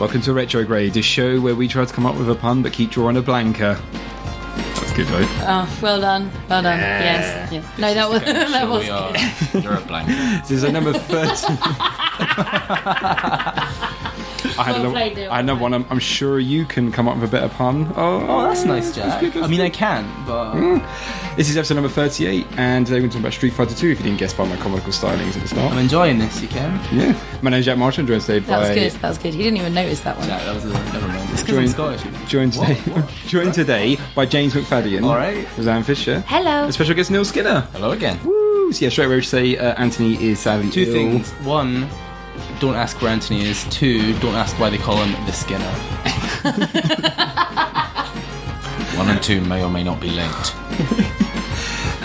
welcome to Retrograde, a show where we try to come up with a pun but keep drawing a blanker. That's good, right? Oh, well done. Well done. Yeah. Yes. No, that was good. You're a blanker. This is a number 30. I had another one. I'm sure you can come up with a better pun. Oh, that's nice, Jack. That's good. I can, but... This is episode number 38, and today we're talking about Street Fighter 2, if you didn't guess by my comical stylings at the start. I'm enjoying this, you can. Yeah. My name's Jack Marshall, joined today by... That was good. He didn't even notice that one. Jack, that was never mind. It's because I'm Scottish. Joined today by James McFadden. All right. Roseanne Fisher. Hello. And special guest Neil Skinner. Hello again. Woo! So yeah, straight away we should say Anthony is sadly Two ill. things. One, don't ask where Anthony is. Two, don't ask why they call him the Skinner. 1 and 2 may or may not be linked.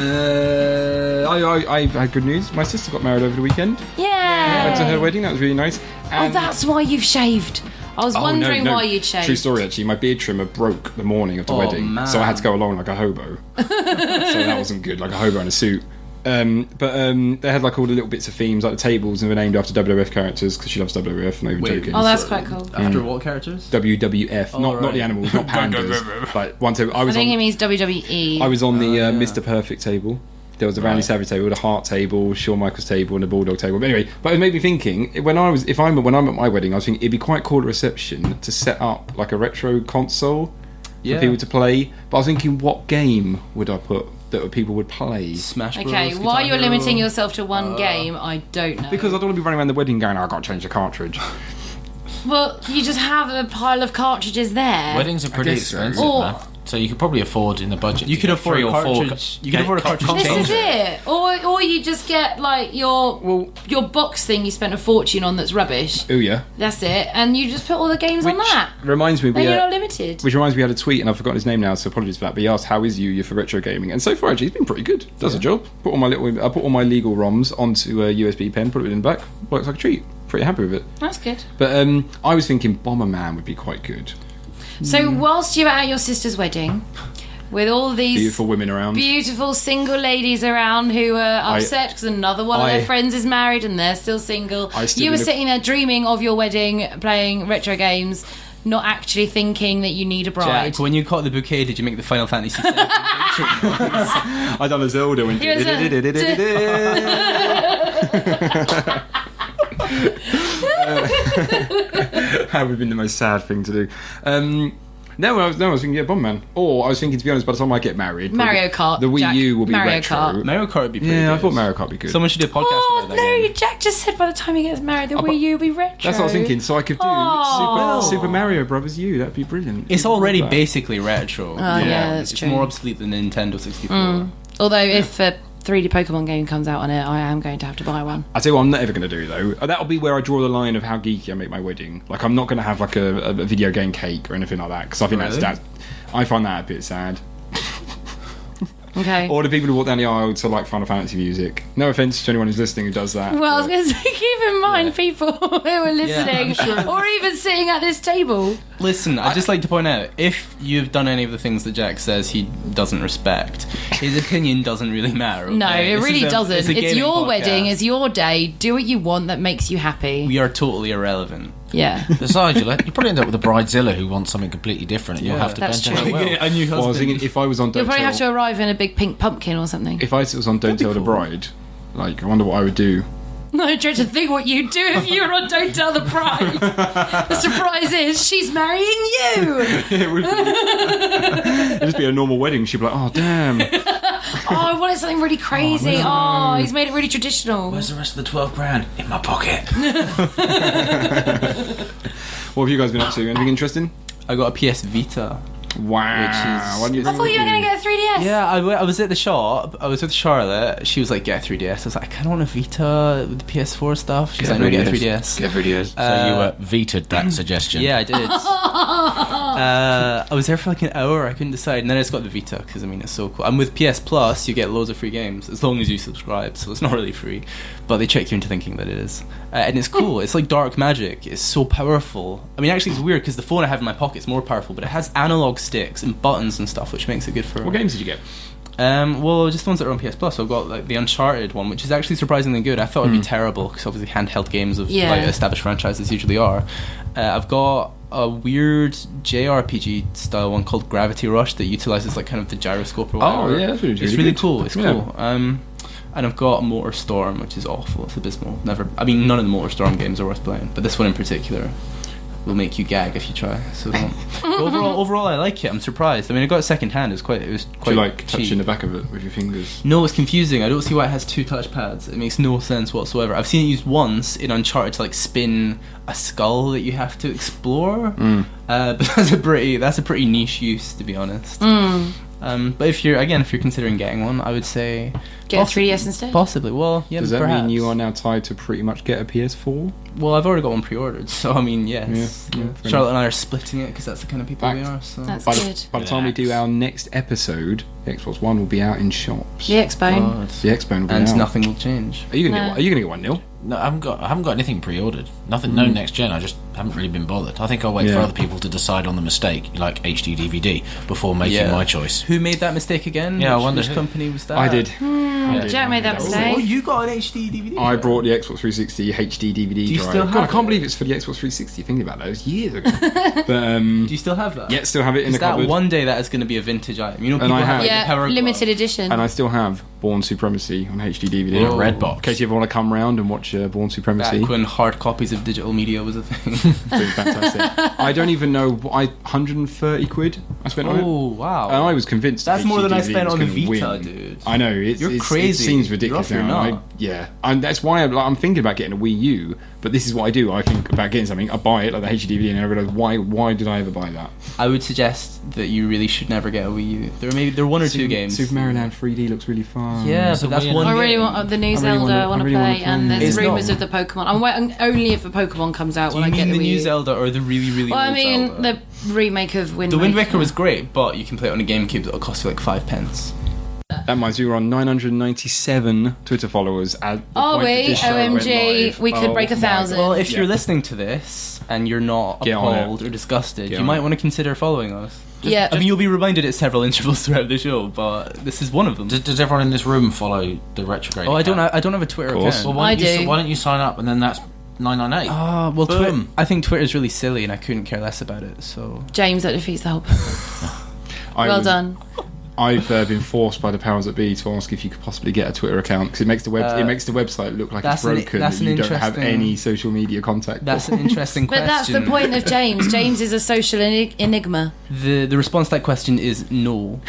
I had good news. My sister got married over the weekend. Yeah. Went to her wedding. That was really nice. Oh, that's why you've shaved. I was wondering why you'd shaved. True story, actually. My beard trimmer broke the morning of the Oh, wedding, man. so I had to go along like a hobo. So that wasn't good, like a hobo in a suit. But they had like all the little bits of themes, like the tables, and were named after WWF characters because she loves WWF. Not even joking. Oh, that's quite cool. After what characters? WWF, not right. the animals, not pandas. Like one table, I think it means WWE. I was on the Mr. Perfect table. There was a Randy Savage table, the Hart table, Shawn Michaels table, and the Bulldog table. But anyway, it made me thinking when I'm at my wedding, I was thinking it'd be quite cool at reception to set up like a retro console for people to play. But I was thinking, what game would I put that people would play? Smash Bros. Okay, Guitar why you're Hero. limiting yourself to one game, I don't know. Because I don't want to be running around the wedding going, I've got to change the cartridge. Well, you just have a pile of cartridges there. Weddings are pretty guess so. expensive, man. So you could probably afford in the budget. You to could get afford 3 a or 4 cartridge. You could afford a cartridge This changer. is it. Or you just get like your box thing you spent a fortune on that's rubbish. Oh yeah. That's it. And you just put all the games on that. Reminds me, Then you're not limited. which reminds me, we had a tweet, and I've forgotten his name now, so apologies for that. But he asked, "How is you for retro gaming?" And so far, actually, he's been pretty good. Does a job. I put all my legal ROMs onto a USB pen, put it in the back. Works like a treat. Pretty happy with it. That's good. But I was thinking Bomberman would be quite good. So whilst you're at your sister's wedding, with all these Beautiful women around. beautiful single ladies around who are upset because another one of their friends is married and they're still single. You were sitting there dreaming of your wedding, playing retro games, not actually thinking that you need a bride. Jack, when you caught the bouquet, did you make the Final Fantasy VII? I done a Zelda when that would have been the most sad thing to do. No, I was thinking, Bomberman. Or I was thinking, to be honest, by the time I get married, Mario Kart, the Wii Jack. U will be Mario retro. Kart. Mario Kart would be pretty good. Yeah, I thought Mario Kart would be good. Someone should do a podcast Oh about that game. no! Jack just said by the time he gets married, the Wii U will be retro. That's what I was thinking. So I could do Super Mario Brothers U. That'd be brilliant. It's already basically retro. yeah, that's it's true. more obsolete than the Nintendo 64. Although if a 3D Pokemon game comes out on it, I am going to have to buy one. I tell you what, I'm not ever going to do though. That'll be where I draw the line of how geeky I make my wedding. Like, I'm not going to have like a video game cake or anything like that because I think that's I find that a bit sad. Okay. Or the people who walk down the aisle to like Final Fantasy music. No offense to anyone who's listening who does that. Well, I was going to say, keep in mind people who are listening or even sitting at this table. Listen, I'd just like to point out, if you've done any of the things that Jack says he doesn't respect, his opinion doesn't really matter. Okay? No, it really doesn't. It's gaming your podcast. wedding, it's your day. Do what you want that makes you happy. We are totally irrelevant. Yeah. Besides, you probably end up with a bridezilla who wants something completely different, and you'll have to That's bend to true. her will. A new Well, I was thinking if I was on You'll Don't probably Tell, have to arrive in a big pink pumpkin or something. if I was on Don't Tell the Bride, like I wonder what I would do. No, I dread to think what you'd do if you were on Don't Tell the Bride. The surprise is she's marrying you. It would be. It'd just be a normal wedding. She'd be like, oh damn. Oh, I wanted something really crazy. Oh, he's made it really traditional. Where's the rest of the 12 grand? In my pocket. What have you guys been up to? Anything interesting? I got a PS Vita. Wow. Why didn't you I thought you were going to get a 3DS. Yeah, I was at the shop. I was with Charlotte. She was like, "Get a 3DS." I was like, "I kind of want a Vita with the PS4 stuff." She's like, "No, get a 3DS." Get 3DS. So you vetoed that suggestion. Yeah, I did. I was there for like an hour. I couldn't decide, and then I just got the Vita because I mean it's so cool. And with PS Plus, you get loads of free games as long as you subscribe. So it's not really free, but they trick you into thinking that it is, and it's cool. It's like dark magic. It's so powerful. I mean, actually, it's weird because the phone I have in my pocket is more powerful, but it has analog sticks and buttons and stuff, which makes it good for. What games did you get? Well, just the ones that are on PS Plus. So I've got like the Uncharted one, which is actually surprisingly good. I thought it'd be terrible because obviously handheld games of like established franchises usually are. I've got a weird JRPG style one called Gravity Rush that utilizes like kind of the gyroscope or whatever. Oh yeah, that's it's really cool. It's cool. And I've got Motor Storm, which is awful. It's abysmal. None of the Motor Storm games are worth playing, but this one in particular will make you gag if you try. So overall, I like it. I'm surprised. I mean, I got it second hand. It was quite Do you like cheap. touching the back of it with your fingers? No, it's confusing. I don't see why it has 2 touchpads. It makes no sense whatsoever. I've seen it used once in Uncharted to like spin a skull that you have to explore. But that's a pretty niche use, to be honest. But if you're considering getting one, I would say get a 3DS instead. Possibly. Well, yeah. Does that perhaps. mean you are now tied to pretty much get a PS4? Well, I've already got one pre-ordered, so I mean, yes. Yeah, Charlotte and I are splitting it because that's the kind of people we are. So. That's good. By the time we do our next episode, the Xbox One will be out in shops. The X-Bone. The X-Bone will be out. And nothing will change. Are you gonna get one, Neil? No, I haven't got anything pre-ordered. Nothing. No next gen. I just haven't really been bothered. I think I'll wait for other people to decide on the mistake, like HD DVD, before making my choice. Who made that mistake again? Yeah, I wonder which company was that? I did. Jack made that mistake. Oh, you got an HD DVD? I brought the Xbox 360 HD DVD Do you drive. still God, have I can't it? believe it's for the Xbox 360. Thinking about that, it was years ago. But Do you still have that? yeah, still have it in the that cupboard. one day that is going to be a vintage item. You know, people I have have. like, the Power Glove. limited edition. And I still have Born Supremacy on HD DVD. In a red box. In case you ever want to come round and watch Born Supremacy. Back when hard copies of digital media was a thing. It's fantastic. I don't even know. 130 quid I spent on it. Oh, wow. And I was convinced That's more than I HD spent was on the gonna Vita, win. dude. I know. You're crazy. It seems ridiculous You're off your now. nut. And that's why I'm thinking about getting a Wii U. But this is what I do. I think about getting something. I buy it, like the HD DVD, and I realise why did I ever buy that? I would suggest that you really should never get a Wii U. There are one or two games. Super Mario Land 3D looks really fun. Yeah, but that's one I really game. want the new I really Zelda. I want to really wanna play, and play. there's It's rumours not- of the Pokemon. I'm waiting only if the Pokemon comes out Do when you I get mean the the Wii new U. Zelda or the really, really Well, I old mean Zelda? the remake of Wind The Waker. Wind Waker was great, but you can play it on a GameCube that'll cost you like 5 pence. That reminds me, we're on 997 Twitter followers at the Are point that we? this show went OMG, live. we could break my 1,000. God. Well, if Yeah. you're listening to this and you're not Get on it. appalled or disgusted, Get you on might it. want to consider following us. Yeah. I mean, you'll be reminded at several intervals throughout the show, but this is one of them. Does everyone in this room follow the Retrograde? Oh, I don't. account? I don't have a Twitter Of course. account. Well, I do. Why don't you sign up and then that's 998? Well, Boom. I think Twitter's really silly, and I couldn't care less about it. So James, that defeats the whole purpose. Well done. I've been forced by the powers that be to ask if you could possibly get a Twitter account because it makes the website look like it's broken. that's and you an don't have interesting- any social media contact. that's an interesting But question. that's the point of James. James is a social enigma. The response to that question is no.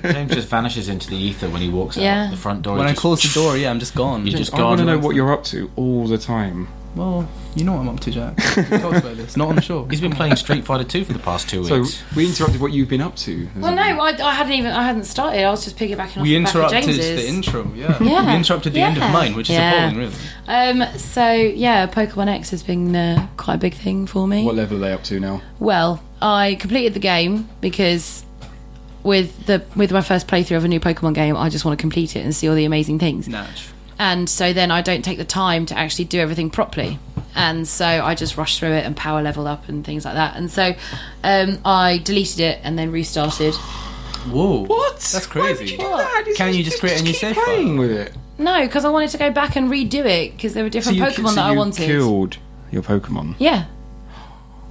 James just vanishes into the ether when he walks Yeah. out the front door. When I Just- close the door, yeah, I'm just gone. You just I want to gone. know what you're up to all the time. Well, you know what I'm up to, Jack. We talked about this, not on the show. He's been playing Street Fighter 2 for the past 2 So weeks. we interrupted what you've been up to. Well, no, I hadn't started. I was just piggybacking off We the back of interrupted James's. the intro, yeah. Yeah. We interrupted the end of Yeah. mine, which is Yeah. appalling, really. So yeah, Pokemon X has been quite a big thing for me. What level are they up to now? Well, I completed the game because with my first playthrough of a new Pokemon game, I just want to complete it and see all the amazing things. Natch. And so then I don't take the time to actually do everything properly. And so I just rushed through it and power leveled up and things like that. And so I deleted it and then restarted. Whoa. What? That's Why would crazy. you do that? Can you just create a new keep save playing file? with it? No, because I wanted to go back and redo it because there were different Pokemon that I wanted. Killed your Pokemon. Yeah.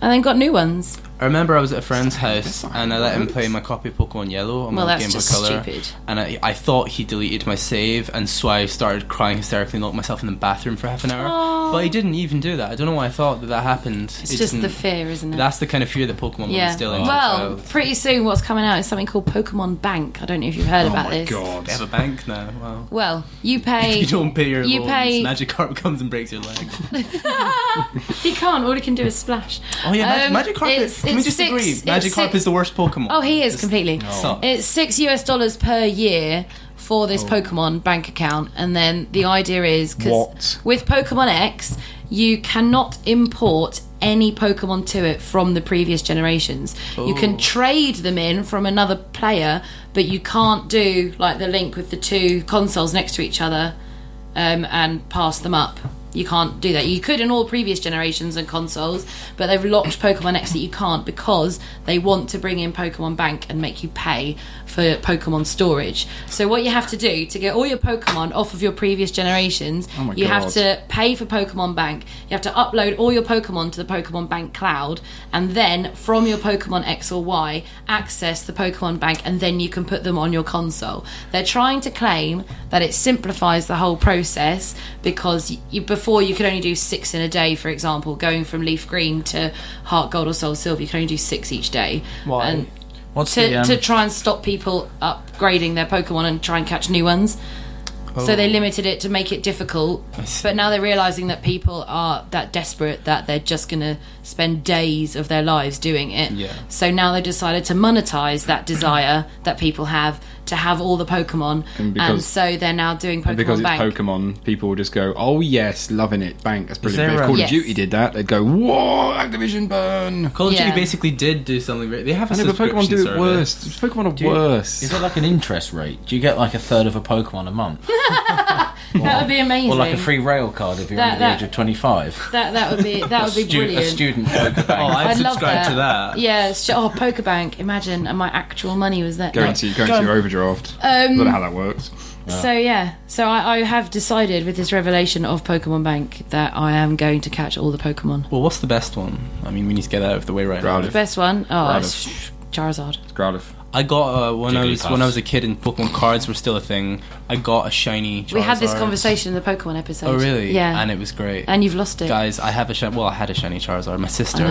And then got new ones. I remember I was at a friend's house That's not and I how let it him works. play my copy of Pokemon Yellow on Well, my that's Game Boy just Color. stupid. And I thought he deleted my save, and so I started crying hysterically and locked myself in the bathroom for half an hour. Aw. But he didn't even do that. I don't know why I thought that happened. It's It just didn't- the fear, isn't it? That's the kind of fear that Pokemon will yeah. instill into a Well, child. pretty soon what's coming out is something called Pokemon Bank. I don't know if you've heard Oh about my this. god. They have a bank now. Wow. Well, you pay... If you don't pay your you loans, pay- Magikarp comes and breaks your leg. He can't. All he can do is splash. Oh yeah, Magikarp. it's- Can we it's just six- agree? it's Magikarp six- is the worst Pokemon. Oh, he is completely. Sucks. It's $6 per year for this Pokemon bank account, and then the idea is because What? with Pokemon X, you cannot import any Pokemon to it from the previous generations. You can trade them in from another player, but you can't do like the link with the two consoles next to each other and pass them up. You can't do that. You could in all previous generations and consoles, but they've locked Pokemon X that you can't because they want to bring in Pokemon Bank and make you pay for Pokemon storage. So what you have to do to get all your Pokemon off of your previous generations, you have to pay for Pokemon Bank. You have to upload all your Pokemon to the Pokemon Bank cloud, and then from your Pokemon X or Y, access the Pokemon Bank, and then you can put them on your console. They're trying to claim that it simplifies the whole process because before you could only do 6 in a day, for example, going from Leaf Green to Heart Gold or Soul Silver, you can only do 6 each day. Why? And to try and stop people upgrading their Pokemon and try and catch new ones. So they limited it to make it difficult, but now they're realising that people are that desperate that they're just going to spend days of their lives doing it. Yeah. So now they decided to monetize that desire that people have to have all the Pokemon, and so they're now doing Pokemon because Bank. It's Pokemon, people will just go, oh yes, loving it, Bank, that's brilliant. But if Call of Duty did that, they'd go, whoa, Activision burn. Call of Duty basically did do something. They have a subscription Pokemon do it worse. Pokemon are worse. Is it like an interest rate? Do you get like a third of a Pokemon a month? That would be amazing. Or like a free rail card if you're under the age of 25. That would be brilliant. A student Pokebank. I'd subscribe to that. Yeah, Pokebank. Imagine, and my actual money was that. Going to your overdraft. I don't know how that works. So I have decided with this revelation of Pokemon Bank that I am going to catch all the Pokemon. Well, what's the best one? I mean, we need to get that out of the way right now. The best one? It's Charizard. It's Growlithe. I got when I was a kid and Pokemon cards were still a thing. I got a shiny Charizard. We had this conversation in the Pokemon episode. Oh really? Yeah, and it was great. And you've lost it, guys. I had a shiny Charizard. My sister.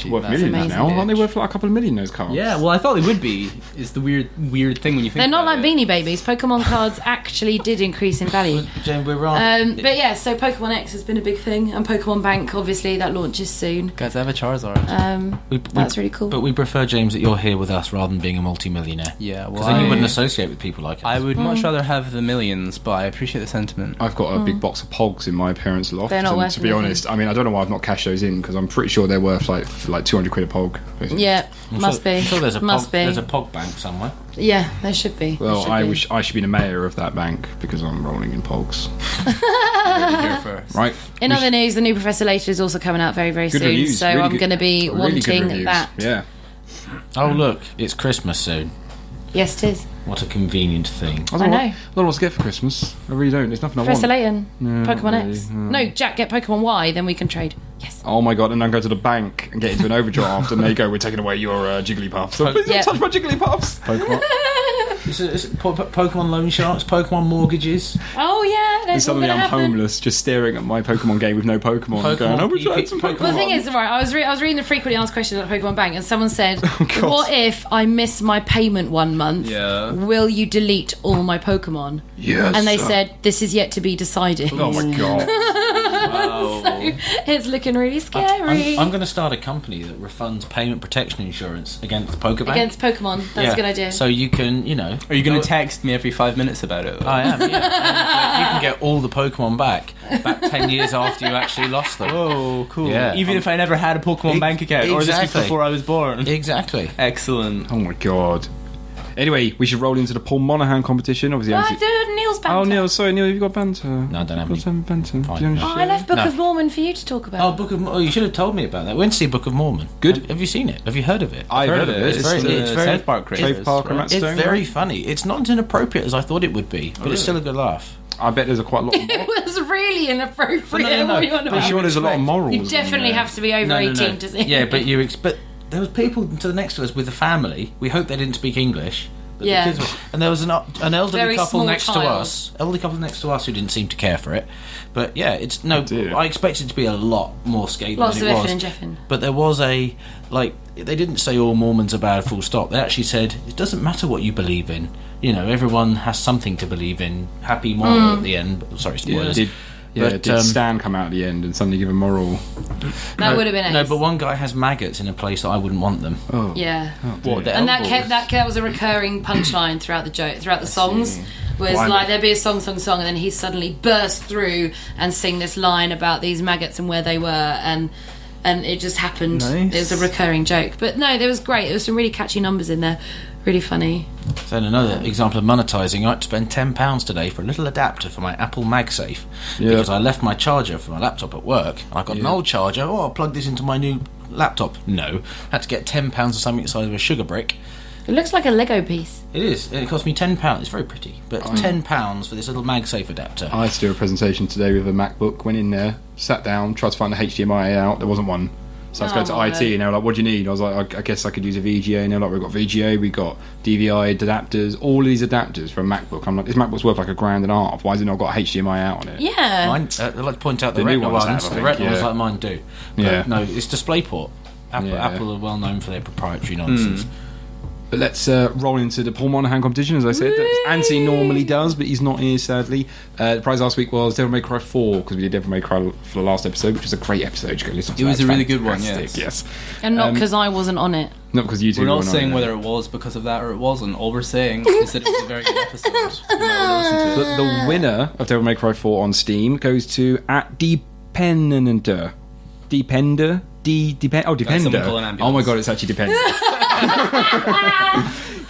Worth millions now. Aren't they worth like a couple of million? Those cards. Yeah. Well, I thought they would be. Is the weird thing when you think they're not like it. Beanie Babies. Pokemon cards actually did increase in value. Jane, we're wrong. But yeah, so Pokemon X has been a big thing, and Pokemon Bank obviously that launches soon. Guys, I have a Charizard. That's really cool. But we prefer, James, that you're here with us rather than being a multi-millionaire. Yeah. Because then you wouldn't associate with people like us. I would much rather have the millions, but I appreciate the sentiment. I've got a big box of Pogs in my parents' loft. They're not worth to be honest, I mean, I don't know why I've not cashed those in because I'm pretty sure they're worth like 200 quid a Pog. Basically. Yeah, must be. I'm sure there's there's a Pog bank somewhere. Yeah, there should be. Well, I should be the mayor of that bank because I'm rolling in Pogs. Right. In other news, the new Professor Layton is also coming out very, very soon. Reviews, so really I'm going to be wanting that. Yeah. Oh look, it's Christmas soon. Yes, it is. What a convenient thing. I know. I don't know what to get for Christmas. I really don't. There's nothing Professor I want. Layton, Pokemon X. No, Jack, get Pokemon Y, then we can trade. Yes. Oh my god, and then go to the bank and get into an overdraft and they go, we're taking away your Jigglypuff. So please don't touch my Jigglypuffs. Pokemon. It's Pokemon loan sharks, Pokemon mortgages. Oh yeah, and suddenly I'm homeless, just staring at my Pokemon game with no Pokemon. Going, I'm trying some Pokemon. Well, the thing is, right, I was reading the frequently asked questions about Pokemon Bank, and someone said, "What if I miss my payment 1 month? Yeah. Will you delete all my Pokemon?" Yes. And they said, "This is yet to be decided." Oh my god. Wow. So it's looking really scary. I'm going to start a company that refunds payment protection insurance against Pokebank. Against Pokemon. That's a good idea. So you can, Are you going to text me every 5 minutes about it? I am, yeah. You can get all the Pokemon back 10 years after you actually lost them. Oh, cool. Yeah. Even if I never had a Pokemon bank account, or this was before I was born. Exactly. Excellent. Oh my god. Anyway, we should roll into the Paul Monaghan competition. Obviously, Neil's banter. Oh, Neil, sorry, Neil, have you got banter? No, I don't have any. Banter. I left Book of Mormon for you to talk about. You should have told me about that. We went to see Book of Mormon. Good. Have you seen it? Have you heard of it? I've heard of it. It's very South Park creators. South Park and Matt Stone. It's very funny. It's not as inappropriate as I thought it would be, but it's still a good laugh. I bet there's quite a lot of It was really inappropriate. No. I'm sure there's a lot of morals. You definitely have to be over 18 to see. Yeah, but there was people to the next to us with a family. We hope they didn't speak English. Yeah. And there was an elderly Very couple small next child. to us. Elderly couple next to us who didn't seem to care for it. But yeah, I expected it to be a lot more scathing Lots than of it was. effing and jeffing. But there was they didn't say all Mormons are bad, full stop. They actually said it doesn't matter what you believe in. Everyone has something to believe in. Happy moral at the end. Sorry, spoilers. Did Stan come out at the end and suddenly give a moral? That would have been ace. No, but one guy has maggots in a place that I wouldn't want them. Oh. Yeah. What, and that was a recurring punchline throughout the songs. Was like there'd be a song, and then he suddenly burst through and sing this line about these maggots and where they were, and it just happened. Nice. It was a recurring joke. But no, it was great. There was some really catchy numbers in there. Really funny. So another example of monetising, I had to spend £10 today for a little adapter for my Apple MagSafe because I left my charger for my laptop at work. I got an old charger. I'll plug this into my new laptop. No, had to get £10 or something the size of a sugar brick. It looks like a Lego piece. It is. It cost me £10. It's very pretty, but £10 for this little MagSafe adapter. I had to do a presentation today with a MacBook. Went in there, sat down, tried to find the HDMI out. There wasn't one. So I was going to IT, and they were like, "What do you need?" I was like, "I guess I could use a VGA." And they're like, "We've got VGA, we've got DVI adapters, all of these adapters for a MacBook." I'm like, "This MacBook's worth like $1.5 grand. Why has it not got HDMI out on it?" Yeah. Mine, I'd like to point out the The new Retina ones ones. have, I The think, Retina ones yeah. like mine do. But no, it's DisplayPort. Apple are well known for their proprietary nonsense. But let's roll into the Paul Monahan competition, as I said. Anthony normally does, but he's not here, sadly. The prize last week was Devil May Cry 4, because we did Devil May Cry for the last episode, which was a great episode. You go listen to It was that. a really good one, Yes. And not because I wasn't on it. Not because you two We're not were on saying it. whether it was because of that or it wasn't. All we're saying is that it was a very good episode. You might listen to it. The winner of Devil May Cry 4 on Steam goes to @Depender. Depender? Depender. someone call an ambulance. Oh my god, it's actually Depender.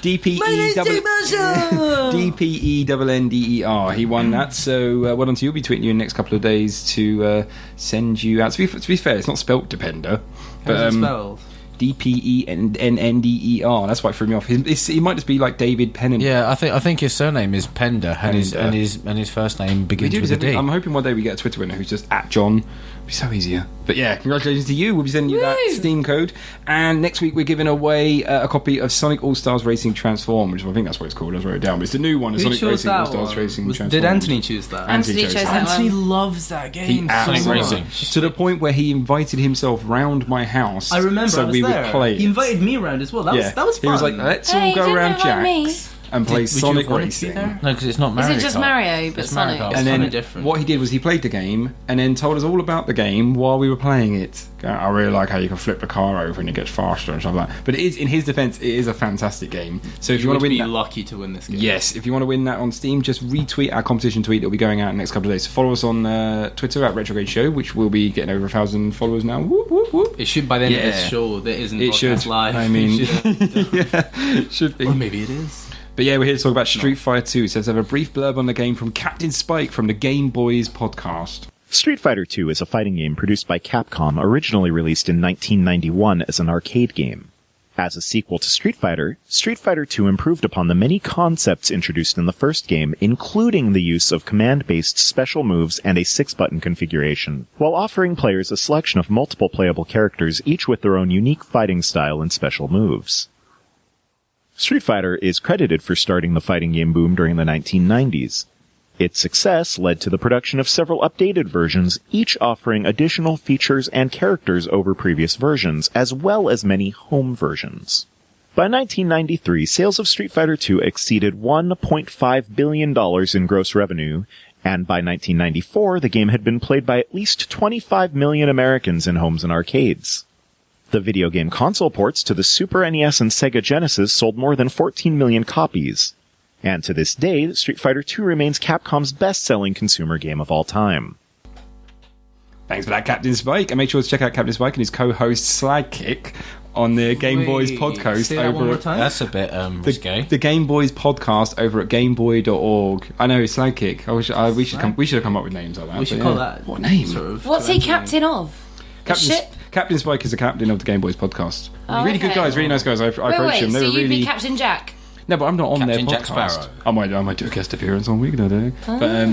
DPENNDER. He won that, so well done to you. We'll be tweeting you in the next couple of days to send you out. To be fair, it's not spelt Depender. How's it spelled? DPENNDER. That's why it threw me off. He might just be like David Pennant. Yeah, I think his surname is Pender, and his first name begins with a D. I'm hoping one day we get a Twitter winner who's just @John. It'd be so easier. But yeah, congratulations to you. We'll be sending you that Steam code. And next week we're giving away a copy of Sonic All Stars Racing Transform, which I think that's what it's called. I wrote it down, but it's the new one. Who Sonic chose Racing All that Stars one? Racing Transform. Did Anthony choose that? Anthony chose that Anthony one. loves that He game. absolutely Sonic loves Racing. it. To the point where he invited himself round my house. I remember. so I was we there. would play it. He invited me around as well. That was fun. He was like, "Let's Hey, all you go didn't around invite me. Jack's and play Would you Sonic have wanted to be Racing." there? No, because it's not Mario Is it just Kart. Mario, but It's Mario Sonic? Kart. And It's then kinda different. what he did was he played the game and then told us all about the game while we were playing it. I really like how you can flip the car over and it gets faster and stuff like that. But it is, in his defence, it is a fantastic game. So if you want to would win be that, lucky to win this game. yes, if you want to win that on Steam, just retweet our competition tweet. It'll be going out in the next couple of days. So follow us on Twitter @Retrograde Show, which will be getting over 1,000 followers now. Whoop, whoop, whoop. It should by the end of Yeah. this show that isn't It broadcast should. live. I mean, It should. yeah, should be. Or maybe it is. But yeah, we're here to talk about Street Fighter 2. So let's have a brief blurb on the game from Captain Spike from the Game Boys podcast. Street Fighter II is a fighting game produced by Capcom, originally released in 1991 as an arcade game. As a sequel to Street Fighter II improved upon the many concepts introduced in the first game, including the use of command-based special moves and a 6-button configuration, while offering players a selection of multiple playable characters, each with their own unique fighting style and special moves. Street Fighter is credited for starting the fighting game boom during the 1990s. Its success led to the production of several updated versions, each offering additional features and characters over previous versions, as well as many home versions. By 1993, sales of Street Fighter II exceeded $1.5 billion in gross revenue, and by 1994, the game had been played by at least 25 million Americans in homes and arcades. The video game console ports to the Super NES and Sega Genesis sold more than 14 million copies. And to this day, Street Fighter II remains Capcom's best-selling consumer game of all time. Thanks for that, Captain Spike. And make sure to check out Captain Spike and his co-host Slagkick on the Game Boys podcast Say that one more over time. That's a bit risque. the Game Boys podcast over at gameboy.org. I know, Slagkick. We should have come up with names like that. We should but call yeah. that. What name? Sort of What's he conventional. captain of? The ship? Captain Spike is the captain of the Game Boys podcast. Oh, Really good okay. guys, really nice guys. I approached Wait, them. They so were you'd really be Captain Jack? No, but I'm not on Captain their Jack podcast. Sparrow. I might do a guest appearance one week, I don't know. But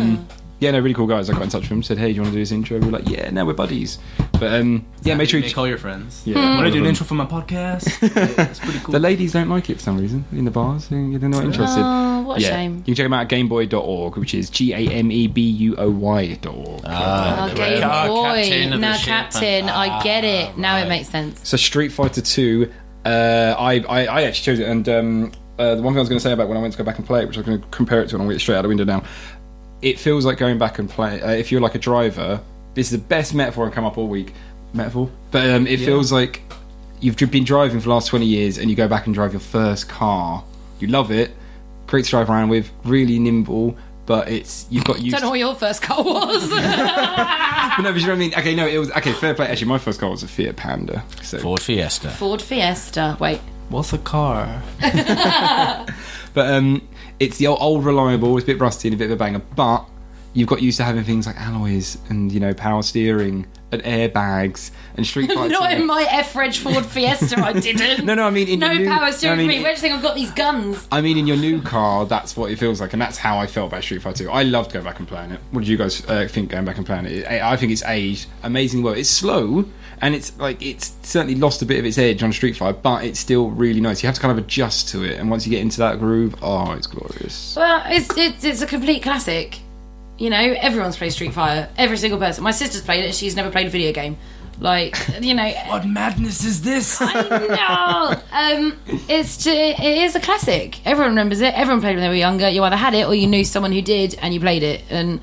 yeah, no, really cool guys. I got in touch with them, said, "Hey, do you want to do this intro?" We were like, "Yeah, no, we're buddies." But yeah, make sure you Make all your friends. Yeah, Want all to of do an them. intro for my podcast? Yeah, that's pretty cool. The ladies don't like it for some reason in the bars. They're not interested. Oh, what a yeah. shame. You can check them out at gameboy.org, which is GAMEBUOY.org. Oh, there we Game go. Boy. Captain of the Now, ship Captain, I get it. Now it makes sense. So Street Fighter 2, I actually chose it, and the one thing I was going to say about when I went to go back and play it, which I'm going to compare it to, and I'll get it straight out the window now, it feels like going back and play, if you're like a driver, this is the best metaphor I come up all week, but it feels like you've been driving for the last 20 years and you go back and drive your first car. You love it, great to drive around with, really nimble, but you've got used Don't know what your first car was. But no, but you know what I mean? Okay, no, it was... Okay, fair play. Actually, my first car was a Fiat Panda. So. Ford Fiesta. Ford Fiesta. Wait. What's a car? But it's the old reliable. It's a bit rusty and a bit of a banger, but you've got used to having things like alloys and, you know, power steering and airbags and Street Fighter. Not in my F-Reg Ford Fiesta, I didn't. No, I mean... power steering for me. Where do you think I've got these guns? I mean, in your new car, that's what it feels like, and that's how I felt about Street Fighter 2. I loved going back and playing it. What did you guys think going back and playing it? I think it's aged amazingly well. It's slow, and it's certainly lost a bit of its edge on Street Fighter, but it's still really nice. You have to kind of adjust to it, and once you get into that groove, oh, it's glorious. Well, it's a complete classic. You know, everyone's played Street Fighter. Every single person. My sister's played it. She's never played a video game. Like, you know... What madness is this? I know! It is a classic. Everyone remembers it. Everyone played when they were younger. You either had it or you knew someone who did and you played it. And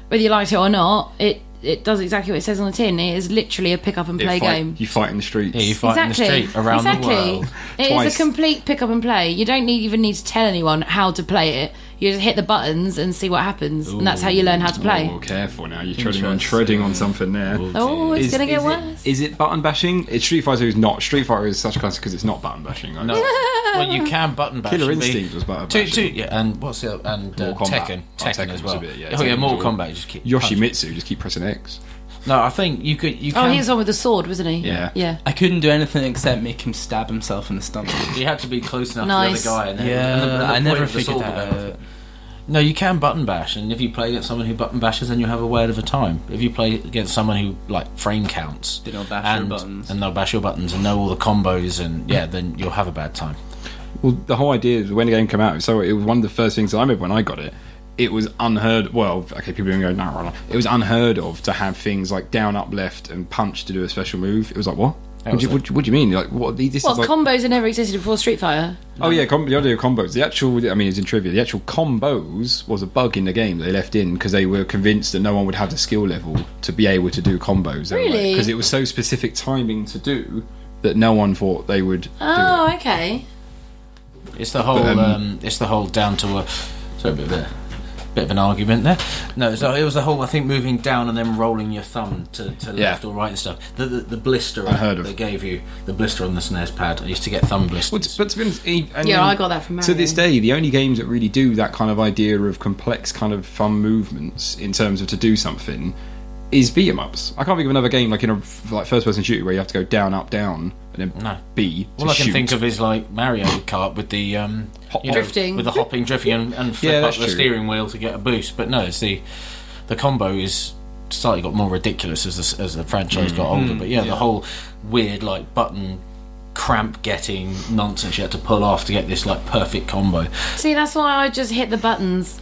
whether you liked it or not, it does exactly what it says on the tin. It is literally a pick up and play game. You fight in the streets. Yeah, you fight in the street around the world. It is a complete pick up and play. You don't even need to tell anyone how to play it. You just hit the buttons and see what happens, and that's how you learn how to play. Oh, careful now! You're treading on something there. Oh, it's gonna get worse. Is it button bashing? Street Fighter is not. Street Fighter is such a classic because it's not button bashing. Right? No, well, you can button bash. Killer Instinct was button bashing. Yeah, and what's the other? And Tekken as well. Mortal Kombat. Just keep Yoshimitsu. Just keep pressing X. No, I think you can. Oh, he was on with the sword, wasn't he? Yeah. I couldn't do anything except make him stab himself in the stomach. You had to be close enough to the other guy. And I never figured that out. No, you can button bash, and if you play against someone who button bashes, then you'll have a word of a time. If you play against someone who like frame counts, they'll bash your buttons, and they'll bash your buttons and know all the combos, and then you'll have a bad time. Well, the whole idea is when the game came out, so it was one of the first things I remember when I got it. It was unheard. Well, okay, people are going to go, no. It was unheard of to have things like down, up, left, and punch to do a special move. It was like, what? What do you mean? Like, what? This is like... combos had never existed before Street Fighter. Oh yeah, the idea of combos. The actual, I mean, it's in trivia. The actual combos was a bug in the game they left in because they were convinced that no one would have the skill level to be able to do combos. Really? Because it was so specific timing to do that no one thought they would. Oh, do it. Okay. It's the whole. It's the whole down to a. Sorry, a bit there. Bit of an argument there. No, so it was the whole, I think, moving down and then rolling your thumb to left or right and stuff. The blister they gave you, the blister on the SNES pad. I used to get thumb blisters. But to be honest, I got that from Mario. To this day, the only games that really do that kind of idea of complex kind of fun movements in terms of to do something is beat 'em ups. I can't think of another game like in a first-person shooter where you have to go down, up, down, and then B. All I can think of is like Mario Kart with the drifting, with the hopping, drifting, and flip up the steering wheel to get a boost. But no, it's the combo is slightly got more ridiculous as the franchise got older. But the whole weird like button cramp getting nonsense you had to pull off to get this like perfect combo. See, that's why I just hit the buttons.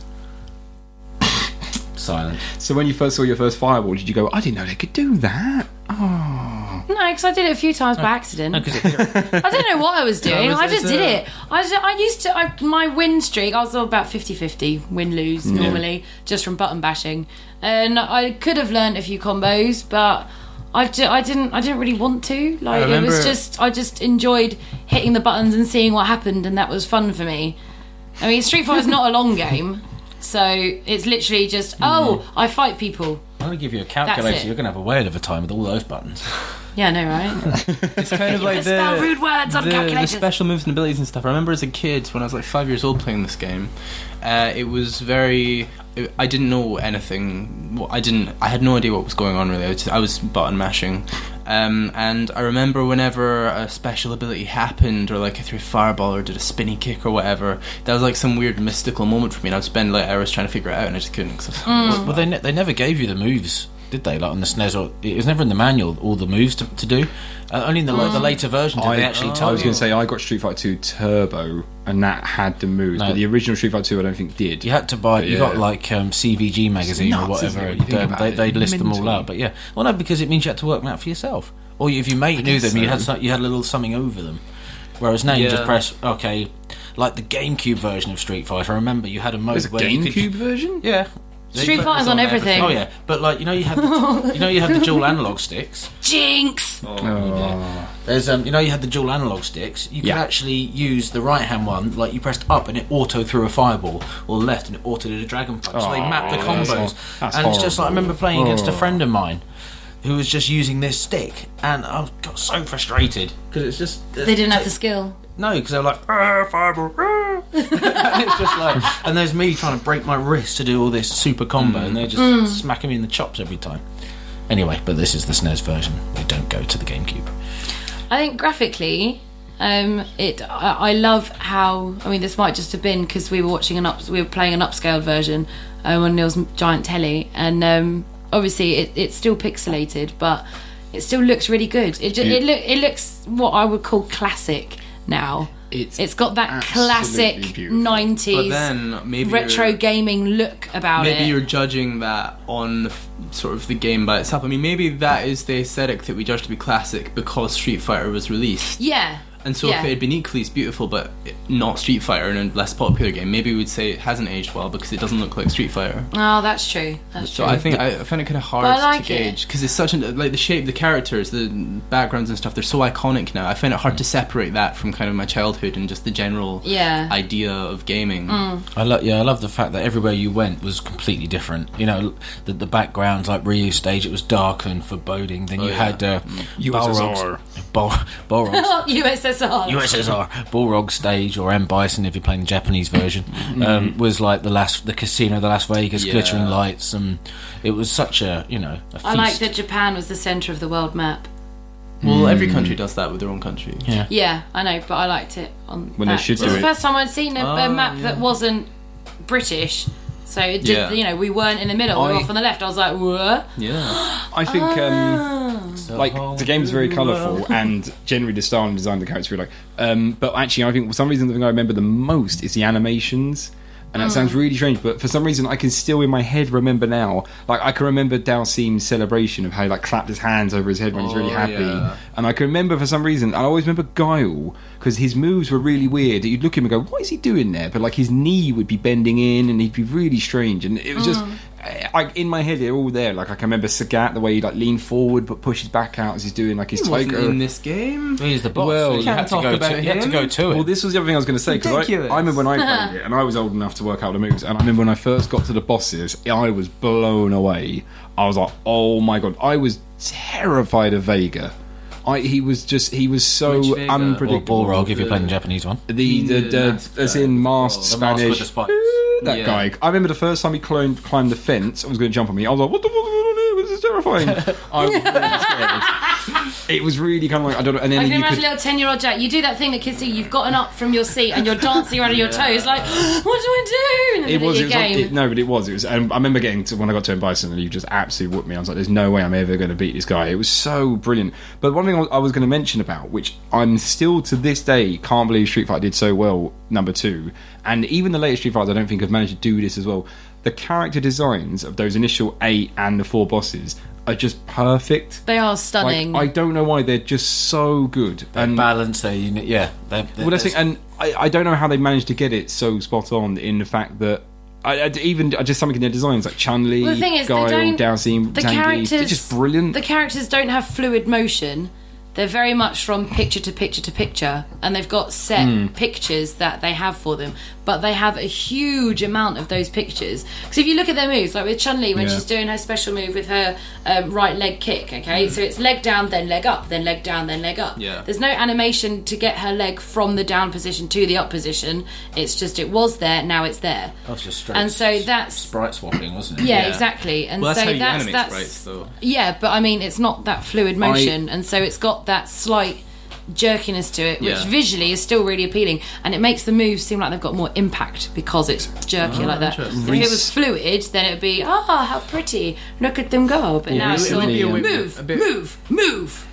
Silent. So when you first saw your first fireball, did you go, I didn't know they could do that? Oh. No, because I did it a few times by accident. I don't know what I was doing. I just did it. I used to... my win streak, I was about 50-50 win-lose normally, just from button bashing. And I could have learned a few combos, but I didn't really want to. Like, it was just... I just enjoyed hitting the buttons and seeing what happened, and that was fun for me. I mean, Street Fighter's not a long game. So it's literally just, I fight people. I'm going to give you a calculator. You're going to have a whale of a time with all those buttons. Yeah, I know, right? It's kind of like spell rude words on calculators. The special moves and abilities and stuff. I remember as a kid, when I was like 5 years old playing this game, it was very... I didn't know anything. I had no idea what was going on, really. I was button mashing. And I remember whenever a special ability happened, or like I threw a fireball or did a spinny kick or whatever, that was like some weird mystical moment for me, and I'd spend like hours trying to figure it out, and I just couldn't. Well, they never gave you the moves, did they? Like on the SNES, or it was never in the manual all the moves to do. Only in the later version did they actually tell you. I was going to say I got Street Fighter 2 Turbo, and that had the moves, but the original Street Fighter 2 I don't think did. You had to buy. You got like CVG magazine or whatever. And they'd list them all out. But yeah, well, no, because it means you had to work them out for yourself. Or if your mate knew them, you had a little something over them. Whereas now you just press like the GameCube version of Street Fighter. I remember you had a mode. There's a GameCube version. Yeah. Street Fighter's on everything. Oh yeah, but like you had the dual analog sticks. Jinx. There's you had the dual analog sticks. You could actually use the right hand one, like you pressed up and it auto threw a fireball, or left and it auto did a dragon punch. So they mapped the combos, and it's just like I remember playing against a friend of mine who was just using this stick, and I got so frustrated because it's just they didn't have the skill. No, because they're like, fireball. It's just like, and there's me trying to break my wrist to do all this super combo, and they're just smacking me in the chops every time. Anyway, but this is the SNES version. We don't go to the GameCube. I think graphically, I love how. I mean, this might just have been because we were playing an upscaled version on Neil's giant telly, and obviously it's still pixelated, but it still looks really good. It looks what I would call classic now. It's got that classic beautiful 90s retro gaming look about it. Maybe you're judging that on sort of the game by itself. I mean, maybe that is the aesthetic that we judge to be classic because Street Fighter was released. Yeah. And so if it had been equally as beautiful but not Street Fighter and a less popular game, maybe we'd say it hasn't aged well because it doesn't look like Street Fighter. Oh, that's true. So I think I find it kind of hard to gauge because it's such like the shape, the characters, the backgrounds and stuff, they're so iconic now. I find it hard to separate that from kind of my childhood and just the general idea of gaming. I love the fact that everywhere you went was completely different. You know, the backgrounds, like Ryu stage, it was dark and foreboding. Then you had USSR. USSR Balrog stage, or M Bison if you're playing the Japanese version, was like the casino, the Las Vegas, glittering lights, and it was such a feast. I like that Japan was the centre of the world map. Well, every country does that with their own country. Yeah, I know, but I liked it on when that. they should do it was it. the first time I'd seen a map that wasn't British. So it did, we weren't in the middle. We were off on the left. I was like, what? Yeah. I think the game's very colourful and generally the style and design of the characters really like. But actually, I think for some reason the thing I remember the most is the animations. And that sounds really strange, but for some reason I can still in my head remember now. Like I can remember Dalsim's celebration of how he like clapped his hands over his head when he's really happy. Yeah. And I can remember for some reason, I always remember Guile because his moves were really weird. You'd look at him and go, "What is he doing there?" But like his knee would be bending in, and he'd be really strange. And it was just. In my head, they're all there. Like I can remember Sagat, the way he like lean forward but pushes back out as he's doing like his tiger. In this game, he's the boss. Well, you had to go to it. Well, this was the other thing I was going to say because I remember when I played it and I was old enough to work out the moves. And I remember when I first got to the bosses, I was blown away. I was like, oh my god! I was terrified of Vega. He was so unpredictable. Or Balrog if you're playing the Japanese one. The as in masked Spanish. With the that guy. I remember the first time he climbed the fence and was going to jump on me. I was like, what the fuck is going on here? This is terrifying. I was really scared. It was really kind of like, I don't know. And then I can imagine little 10-year-old Jack. You do that thing that kids do. You've gotten up from your seat and you're dancing around on your toes like, what do I do? It was. I remember getting to when I got to M Bison and he just absolutely whooped me. I was like, there's no way I'm ever going to beat this guy. It was so brilliant. But one thing I was going to mention about, which I'm still to this day can't believe Street Fighter did so well, number 2, and even the latest Street Fighters I don't think have managed to do this as well. The character designs of those initial 8 and the 4 bosses are just perfect. They are stunning. Like, I don't know why, they're just so good. And balanced, I don't know how they managed to get it so spot on in the fact that just something in their designs like Chun-Li, well, the thing is, Guile, Dalsim, Zangief, they're just brilliant. The characters don't have fluid motion. They're very much from picture to picture to picture, and they've got set pictures that they have for them, but they have a huge amount of those pictures. Because if you look at their moves, like with Chun-Li when she's doing her special move with her right leg kick, okay, so it's leg down, then leg up, then leg down, then leg up. Yeah. There's no animation to get her leg from the down position to the up position. It's just it was there, now it's there. That's just straight. And so that's sprite swapping, wasn't it? Yeah, exactly. And well, that's so how you animate sprites, though. Yeah, but I mean, it's not that fluid motion, and so it's got that slight jerkiness to it, which visually is still really appealing, and it makes the moves seem like they've got more impact because it's jerky like that. If it was fluid, then it would be how pretty, look at them go. But now it's like move.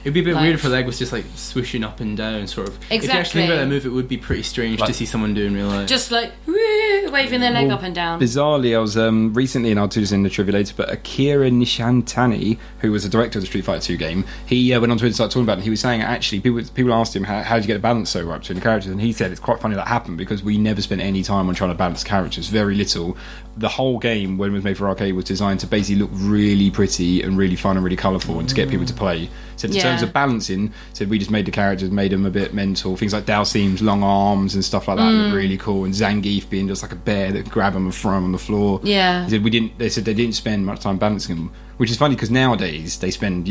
It'd be a bit weird if her leg was just like swooshing up and down, sort of. Exactly. If you actually think about that move, it would be pretty strange to see someone do in real life. Just like waving their leg up and down. Bizarrely, I was recently, and I'll do this in the trivia later, but Akira Nishintani, who was the director of the Street Fighter 2 game, he went on Twitter and started talking about it, and he was saying actually people asked him how did you get the balance so right between the characters, and he said it's quite funny that happened because we never spent any time on trying to balance characters, very little. The whole game, when it was made for arcade, was designed to basically look really pretty and really fun and really colourful and to get people to play. So in terms of balancing, we just made the characters, made them a bit mental. Things like Dalsim's long arms and stuff like that look really cool, and Zangief being just like a bear that could grab him and throw him on the floor. Yeah. They said they didn't spend much time balancing them, which is funny because nowadays they spend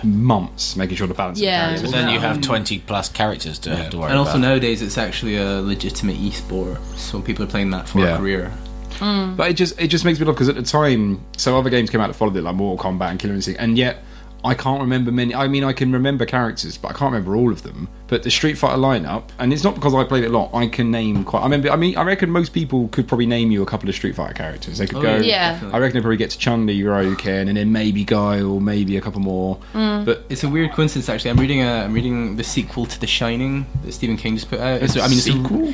months making sure the balance of the characters. But then you have 20 plus characters to have to worry about. And also nowadays it's actually a legitimate esport, so people are playing that for a career. But it just makes me laugh because at the time, so other games came out that followed it, like Mortal Kombat and Killer Instinct, and yet I can't remember many. I mean, I can remember characters, but I can't remember all of them. But the Street Fighter lineup, and it's not because I played it a lot. I can name quite. I reckon most people could probably name you a couple of Street Fighter characters. They could go. Yeah. I reckon they probably get to Chun-Li, Ryu, Ken, and then maybe Guile, maybe a couple more. But it's a weird coincidence actually. I'm reading the sequel to The Shining that Stephen King just put out. It's a sequel to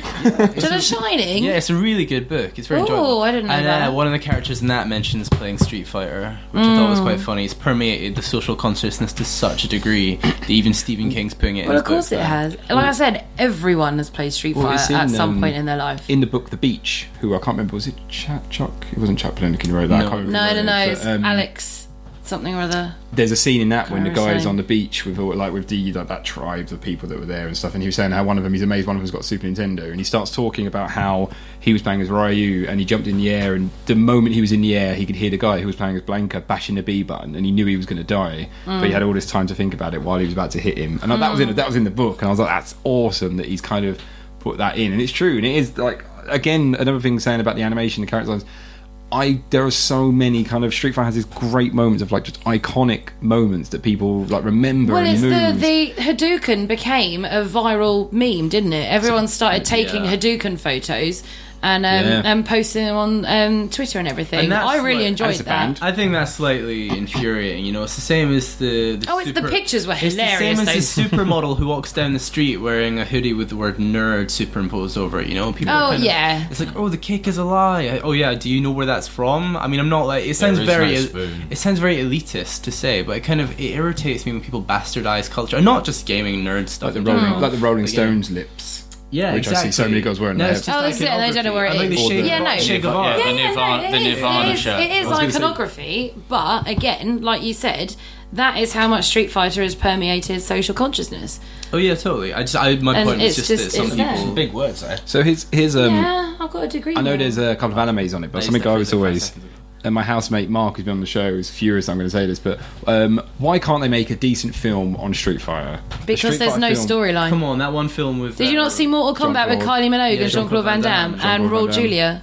The Shining. Yeah, it's a really good book. It's very enjoyable. Oh, I didn't know that. One of the characters in that mentions playing Street Fighter, which I thought was quite funny. It's permeated the social consciousness to such a degree that even Stephen King's putting it in his of course book. it has. Like I said, everyone has played Street Fighter at some point in their life. In the book The Beach, who I can't remember, was it Chuck? It wasn't Chuck Palahniuk who wrote that. No, it's Alex something or other. There's a scene in that when the guy is on the beach with that tribes of people that were there and stuff, and he was saying how one of them, he's amazed one of them's got a Super Nintendo, and he starts talking about how he was playing as Ryu and he jumped in the air, and the moment he was in the air he could hear the guy who was playing as Blanca bashing the B button, and he knew he was going to die, but he had all this time to think about it while he was about to hit him, and that was in the book, and I was like, that's awesome that he's kind of put that in, and it's true, and it is like, again, another thing saying about the animation, the character designs, there are so many kind of Street Fighter has these great moments of like just iconic moments that people like remember. Well, and it's the Hadouken became a viral meme, didn't it? Everyone started taking Hadouken photos and posting them on Twitter and everything. And I really enjoyed that. I think that's slightly infuriating. You know, it's the same as the the pictures were hilarious. It's the same as the supermodel who walks down the street wearing a hoodie with the word nerd superimposed over it. You know, people. It's like, oh, the cake is a lie. Oh yeah, do you know where that's from? I mean, I'm not like it sounds very elitist to say, but it irritates me when people bastardize culture, and not just gaming nerd stuff. Like the Rolling Stones lips. Yeah, which I see so many girls wearing. This is it, and they don't know where it is. The Nirvana shirt. It is iconography, but again, like you said, that is how much Street Fighter has permeated social consciousness. Oh yeah, totally. My point was just that some people big words there. So here's I've got a degree. I know there's a couple of animes on it, but something I was always. And my housemate Mark, who's been on the show, is furious I'm going to say this, but why can't they make a decent film on Street Fighter? Because there's no storyline. Come on, that one film with... Did you not see Mortal Kombat with Kylie Minogue and Jean-Claude Van Damme and Raul Julia?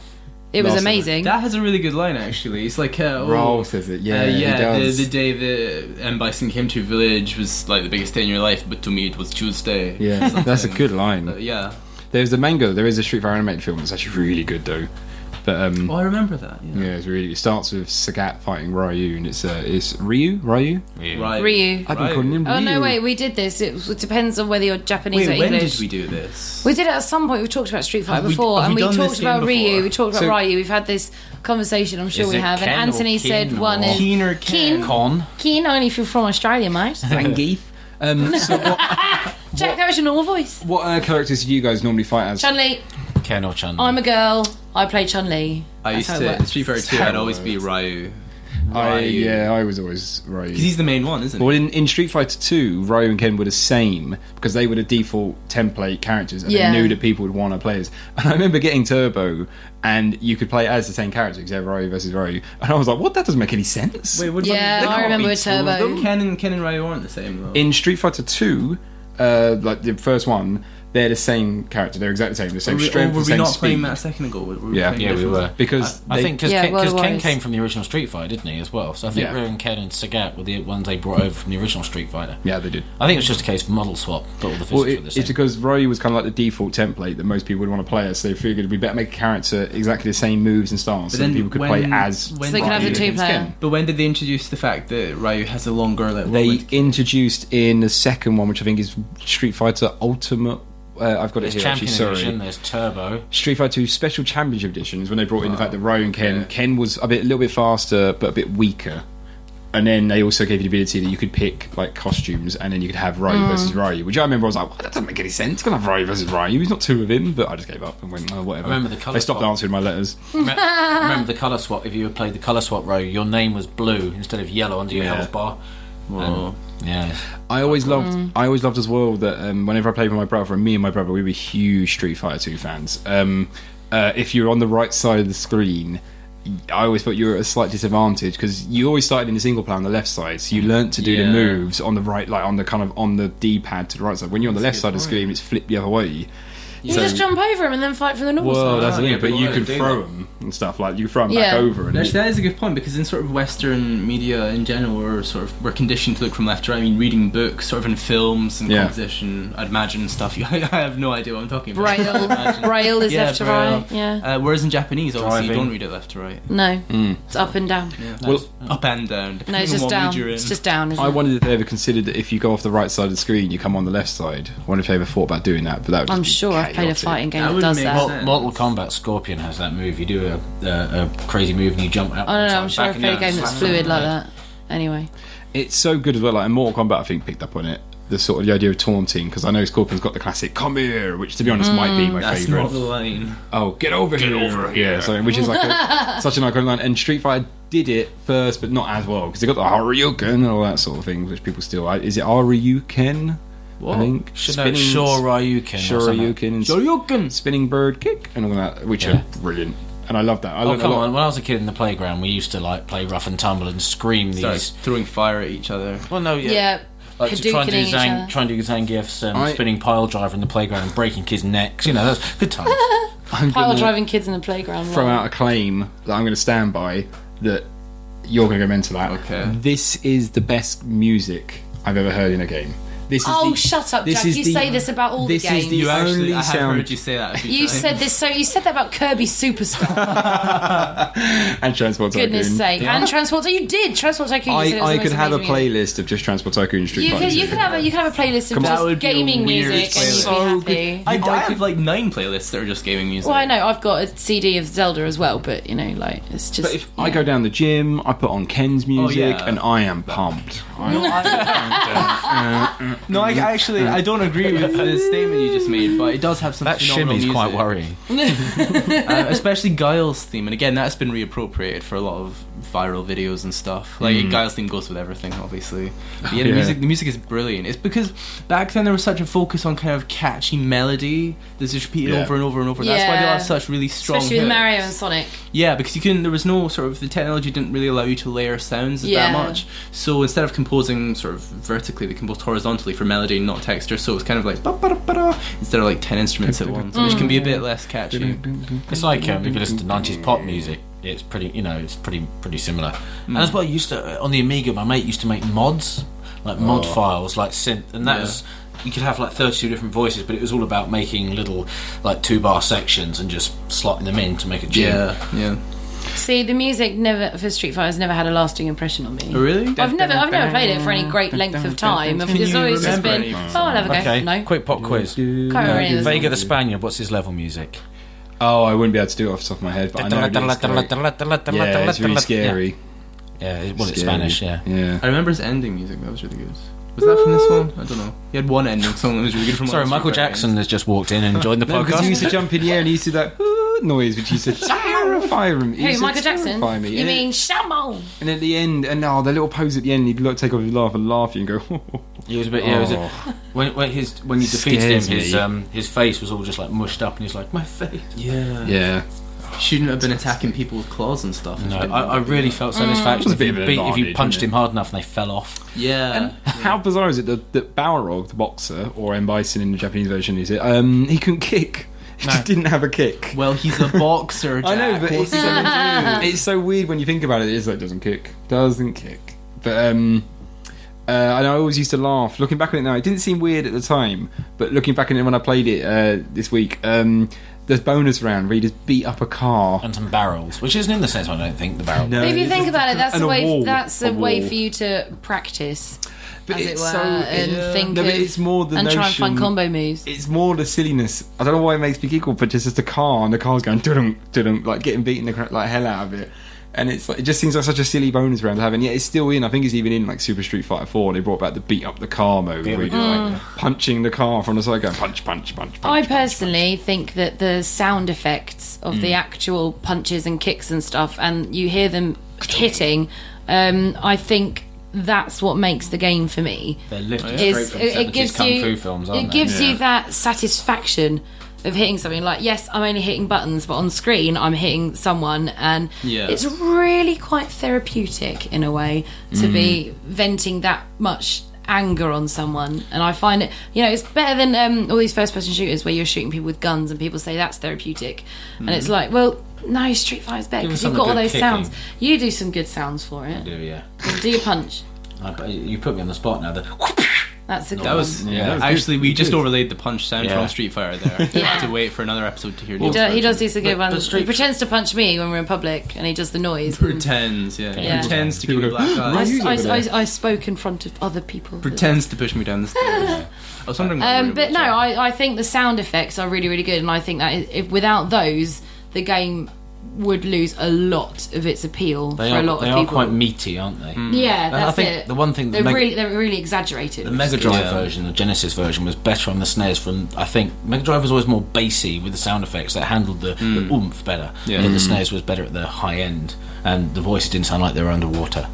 It was amazing. That has a really good line, actually. It's like... Raul says it, he does. The day that M. Bison came to your village was like the biggest day in your life, but to me it was Tuesday. Yeah, that's a good line. Yeah. There's the manga, there is a Street Fighter animated film that's actually really good, though. But, I remember that. Yeah, it's really. It starts with Sagat fighting Ryu, and it's Ryu. Ryu. I've been calling him Ryu. Oh no, wait, we did this. It depends on whether you're Japanese or English. When did we do this? We did it at some point. We talked about Street Fighter before, and we talked about Ryu. We talked about Ryu. We've had this conversation. I'm sure we have. And Anthony said one is Keen or Ken. Keen only if you're from Australia, mate. Zangief. Jack, that was your normal voice. What characters do you guys normally fight as? Chun-Li. Ken or Chun-Li. I'm a girl. I play Chun-Li. I used to in Street Fighter 2. I'd always be Ryu. I was always Ryu. Because he's the main one, isn't he? Well, in Street Fighter 2, Ryu and Ken were the same because they were the default template characters, and they knew that people would want to play as. And I remember getting Turbo, and you could play as the same character, except Ryu versus Ryu. And I was like, what? That doesn't make any sense. Wait, I remember with Turbo. Ken and Ryu aren't the same, though. In Street Fighter 2, like the first one, they're the same character. They're exactly the same. The same strength, were the same we not speed. playing that a second ago? We were. Because I think because Ken came from the original Street Fighter, didn't he, as well? So I think Ryu and Ken and Sagat were the ones they brought over from the original Street Fighter. Yeah, they did. I think it was just a case of model swap, but all the physics were the same. It's because Ryu was kind of like the default template that most people would want to play as, so they figured we better make a character exactly the same moves and styles, so people could play as. So they can have the two-player. But when did they introduce the fact that Ryu has a longer... They introduced in the second one, which I think is Street Fighter Ultimate. I've got it here. Champion actually, Edition, there's Turbo. Street Fighter 2 Special Championship Edition is when they brought in the fact that Ryu and Ken was a little bit faster but a bit weaker. And then they also gave you the ability that you could pick like costumes, and then you could have Ryu versus Ryu, which I remember I was like, well, that doesn't make any sense. It's gonna have Ryu versus Ryu. He's not two of him, but I just gave up and went, oh, whatever. I remember the colour They stopped answering my letters. Remember the colour swap? If you had played the colour swap Ryu, your name was blue instead of yellow under your health bar. Yeah, I always loved as well that whenever I played with my brother, and me and my brother, we were huge Street Fighter 2 fans. If you're on the right side of the screen, I always thought you were at a slight disadvantage because you always started in the single player on the left side, so you learnt to do the moves on the right, like on the kind of on the D-pad to the right side. When you're on the left side of the screen, it's flipped the other way. You just jump over him and then fight for the normal side. Well, that's the thing, but you can throw them and stuff, like you throw them back over. And actually, that is a good point, because in sort of Western media in general, we're conditioned to look from left to right. I mean, reading books, sort of in films and composition, I'd imagine stuff. I have no idea what I'm talking about. Braille is left to right. Yeah. Whereas in Japanese, obviously, you don't read it left to right. No, it's up and down. Yeah. Well, up and down. No, it's just down. It's just down. I wondered if they ever considered that if you go off the right side of the screen, you come on the left side. I wonder if they ever thought about doing that. But that would I'm sure I've played a fighting game. Does that. Mortal Kombat Scorpion has that move. You do a crazy move and you jump out. I don't know. I'm sure I've played a game that's fluid like that. Anyway, it's so good as well. Like in Mortal Kombat, I think picked up on it. The sort of the idea of taunting, because I know Scorpion's got the classic "come here," which to be honest might be my favourite. That's not the line. Oh, get over here! Yeah, so, which is like such an iconic line. And Street Fighter did it first, but not as well, because they got the Haryuken and all that sort of thing, which people still. Is it Haryuken? What? I think Shoryuken, spinning bird kick, and all that, which are brilliant. And I love that. When I was a kid in the playground, we used to like play rough and tumble and scream these, throwing fire at each other. Well, no, like to try and do Zangiefs and spinning pile driver in the playground and breaking kids' necks. You know, that's good times. Pile driving kids in the playground. Throw out a claim that I'm going to stand by, that you're going to go into that. Okay. This is the best music I've ever heard in a game. Shut up, Jack! You say this about all the games. This is the only I sound. Heard you say that. You said this. So you said that about Kirby Superstar and Transport Tycoon. Goodness sake! And Transport. You did Transport Tycoon. I could have a playlist of just Transport Tycoon and Street Fighter. You could have a playlist of just gaming music, and you'd be happy. I have like 9 playlists that are just gaming music. Well, I know I've got a CD of Zelda as well, but you know, like it's just. But if I go down the gym, I put on Ken's music, and I am pumped. No, I don't agree with the statement you just made, but it does have some phenomenal music. That shimmy's quite worrying. Especially Guile's theme, and again, that's been reappropriated for a lot of viral videos and stuff. Like Guile's theme goes with everything, obviously. But yeah, the music is brilliant. It's because back then there was such a focus on kind of catchy melody that's just repeated over and over and over. That's why they have such really strong especially with hits. Mario and Sonic. Yeah, because there was no sort of, the technology didn't really allow you to layer sounds that much. So instead of composing sort of vertically, they composed horizontally for melody and not texture. So it's kind of like ba-ba-da-ba-da, instead of like 10 instruments at once, which can be a bit less catchy. It's like if you listen to 90s pop music, it's pretty, it's pretty similar. And as well, on the Amiga, my mate used to make mods, like mod files, like synth, and that was. You could have like 32 different voices, but it was all about making little like 2-bar sections and just slotting them in to make a tune. Yeah. See, the music for Street Fighter has never had a lasting impression on me. Oh, really? I've never played it for any great length of time. It's always just been, I'll have a go. Okay, no. Quick pop quiz. Vega the Spaniard, what's his level music? Oh, I wouldn't be able to do it off the top of my head, but I know yeah, it's really scary. Yeah, it's Spanish, yeah. I remember his ending music, that was really good. Was that from this one? I don't know. He had one ending song that was really good from Sorry, Michael Jackson has just walked in and joined the podcast. Because he used to jump in the air and he used to do that noise, which used to terrify him. Who, Michael Jackson? Me. You mean Shamo? And at the end, the little pose at the end, he'd take off his laugh and laugh and go. He was a bit. When you defeated him, his face was all just like mushed up, and he's like, my face. Yeah. Shouldn't have been attacking people with claws and stuff. No, I really felt satisfaction if you punched him hard enough and they fell off. Yeah. And how bizarre is it that Balrog, the boxer, or M. Bison in the Japanese version, is it? He couldn't kick. He just didn't have a kick. Well, he's a boxer, Jack. I know, but it's so weird when you think about it. It's like, doesn't kick. But and I always used to laugh. Looking back on it now, it didn't seem weird at the time, but looking back on it when I played it this week, there's bonus round where you just beat up a car and some barrels, which isn't in the sense I don't think the barrel. No, if you think about it, that's a way for you to practice, but as it were, and think but it's more the and notion, try and find combo moves. It's more the silliness. I don't know why it makes me giggle, but just a car and the car's going dudum, like getting beaten like hell out of it. And it's like, it just seems like such a silly bonus round to have, and yet it's still in. I think it's even in like Super Street Fighter 4. They brought back the beat up the car mode, where you're like punching the car from the side, going punch. I personally think that the sound effects of the actual punches and kicks and stuff, and you hear them hitting, I think that's what makes the game for me. They're lifted straight from 70s kung fu films, aren't they? It gives you that satisfaction of hitting something. Like, yes, I'm only hitting buttons, but on screen I'm hitting someone, and it's really quite therapeutic in a way to be venting that much anger on someone. And I find it, it's better than all these first person shooters where you're shooting people with guns and people say that's therapeutic, and it's like, well, no, Street Fighter's better because you've got all those sounds. You do some good sounds for it. I do, yeah. Do your punch. You put me on the spot now. That's a good that was one. that was actually good. We just overlaid the punch sound from Street Fighter there. You have to wait for another episode to hear. He does do some good ones. He pretends to punch me when we're in public, and he does the noise. Pretends to give me black eyes. I spoke in front of other people. Pretends to push me down the stairs. I was wondering. But no, I think the sound effects are really, really good, and I think that without those, the game would lose a lot of its appeal for a lot of people. They are quite meaty, aren't they? Yeah, that's I think it. The one thing they're really exaggerated. The Mega Drive version, the Genesis version, was better on the SNES. I think Mega Drive was always more bassy with the sound effects that handled the oomph better. Yeah. And the SNES was better at the high end, and the voices didn't sound like they were underwater.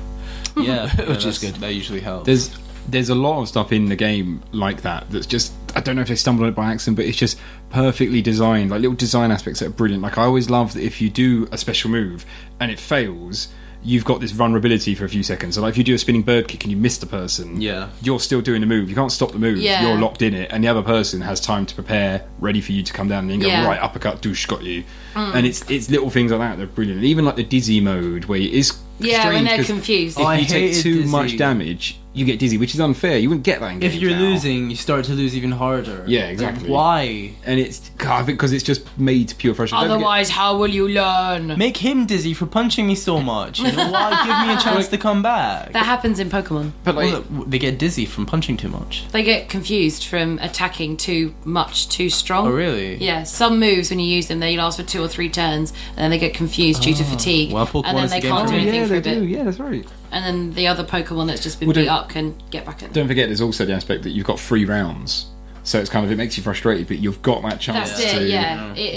Yeah, which is good. That usually helps. There's a lot of stuff in the game like that's just, I don't know if they stumbled on it by accident, but it's just perfectly designed, like little design aspects that are brilliant. Like, I always love that if you do a special move and it fails, you've got this vulnerability for a few seconds. So like, if you do a spinning bird kick and you miss the person, you're still doing the move. You can't stop the move. You're locked in it, and the other person has time to prepare, ready for you to come down and then go, right, uppercut, douche, got you. And it's little things like that are brilliant. Even like the dizzy mode, where it is when they're confused. If you take too much damage, you get dizzy, which is unfair. You wouldn't get that in games. If you're losing, you start to lose even harder. Yeah, exactly. Like, why? And it's because it's just made to pure frustration. Otherwise, how will you learn? Make him dizzy for punching me so much. Why give me a chance to come back? That happens in Pokemon. But they get dizzy from punching too much. They get confused from attacking too much, too strong. Oh, really? Yeah. Some moves, when you use them, they last for 2 or 3 turns, and then they get confused due to fatigue. Well, Pokemon and then they can't do anything for a bit. Yeah, that's right. And then the other Pokemon that's just been beat up can get back in. Don't forget, there's also the aspect that you've got 3 rounds. So it's kind of, it makes you frustrated, but you've got that chance to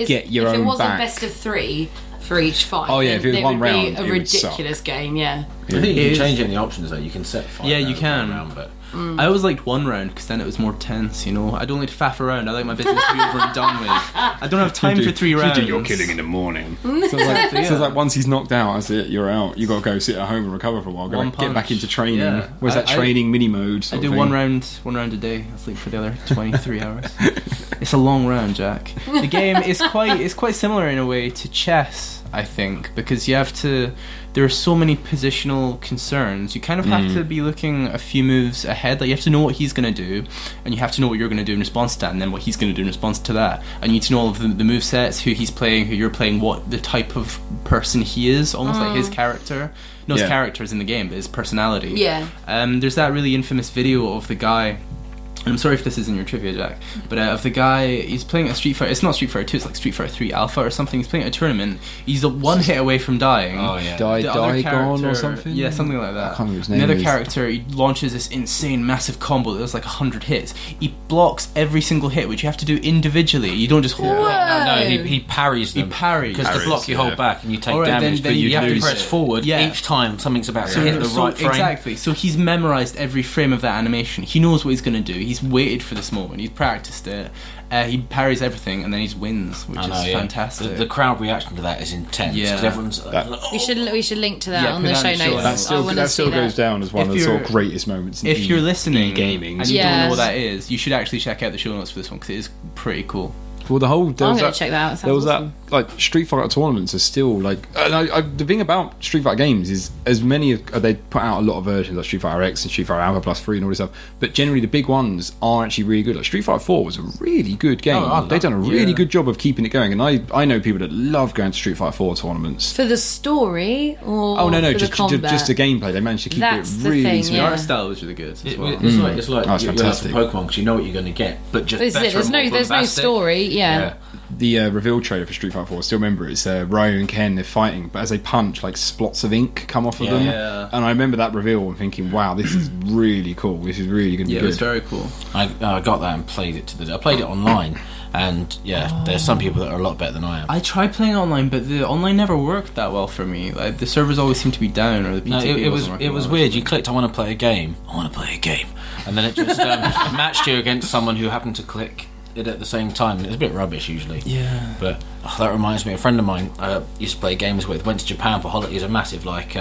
get your own back. If it wasn't best of 3 for each fight, if it was one round, it would be a ridiculous game, I think you can change any options, though. You can set 5 you can. round, but I always liked 1 round because then it was more tense, I don't like to faff around. I like my business to be over and done with. I don't have time for 3 rounds. You do your killing in the morning. So it's like once he's knocked out, that's it, you're out. You've got to go sit at home and recover for a while. Get back into training. Yeah. Where's that training mini mode? I do one round a day. I sleep for the other 23 hours. It's a long round, Jack. The game is quite similar in a way to chess, I think, because there are so many positional concerns. You kind of have to be looking a few moves ahead. Like, you have to know what he's going to do, and you have to know what you're going to do in response to that, and then what he's going to do in response to that. And you need to know all of the move sets, who he's playing, who you're playing, what the type of person he is, almost like his character. Not his characters in the game, but his personality. Yeah. There's that really infamous video of the guy. And I'm sorry if this is in your trivia, Jack, but of the guy, he's playing a Street Fighter. It's not Street Fighter 2, it's like Street Fighter 3 Alpha or something. He's playing a tournament. He's 1 hit away from dying. Oh, yeah. Gone or something? Yeah, something like that. I can't remember his name. Another character, he launches this insane, massive combo that does like 100 hits. He blocks every single hit, which you have to do individually. You don't just hold he parries them. He parries. Because the block you hold back and you take damage, but you have to press forward each time something's about to hit the right frame. Exactly. So he's memorized every frame of that animation. He knows what he's going to do. He's waited for this moment. He's practiced it. He parries everything and then he wins, which is fantastic. The crowd reaction to that is intense. Yeah. Everyone's we should link to that on the show notes. That still goes down as one of the sort of greatest moments in you're listening gaming and you don't know what that is, you should actually check out the show notes for this one because it is pretty cool. Well, I'm going to check that out. There was awesome. That, like, Street Fighter tournaments are still, like... the thing about Street Fighter games is, as many... they put out a lot of versions, like Street Fighter X and Street Fighter Alpha Plus 3 and all this stuff, but generally the big ones are actually really good. Like, Street Fighter 4 was a really good game. They've done a really good job of keeping it going, and I know people that love going to Street Fighter 4 tournaments. For the story, or just the gameplay. They managed to keep it really smooth. The art style was really good as well. It's like fantastic. Pokemon, because you know what you're going to get, but just there's no story, yeah. The reveal trailer for Street Fighter 4, I still remember, it's Ryu and Ken, they're fighting, but as they punch, like, splots of ink come off of them. Yeah. And I remember that reveal and thinking, wow, this is really cool. This is really going to be good. Yeah, it's very cool. I got that and played it I played it online, and there's some people that are a lot better than I am. I tried playing online, but the online never worked that well for me. Like, the servers always seemed to be down, or the PTP it was weird. You clicked, I want to play a game, and then it just matched you against someone who happened to click it at the same time. It's a bit rubbish usually. Yeah. But that reminds me, a friend of mine used to play games with, went to Japan for holidays. A massive, like,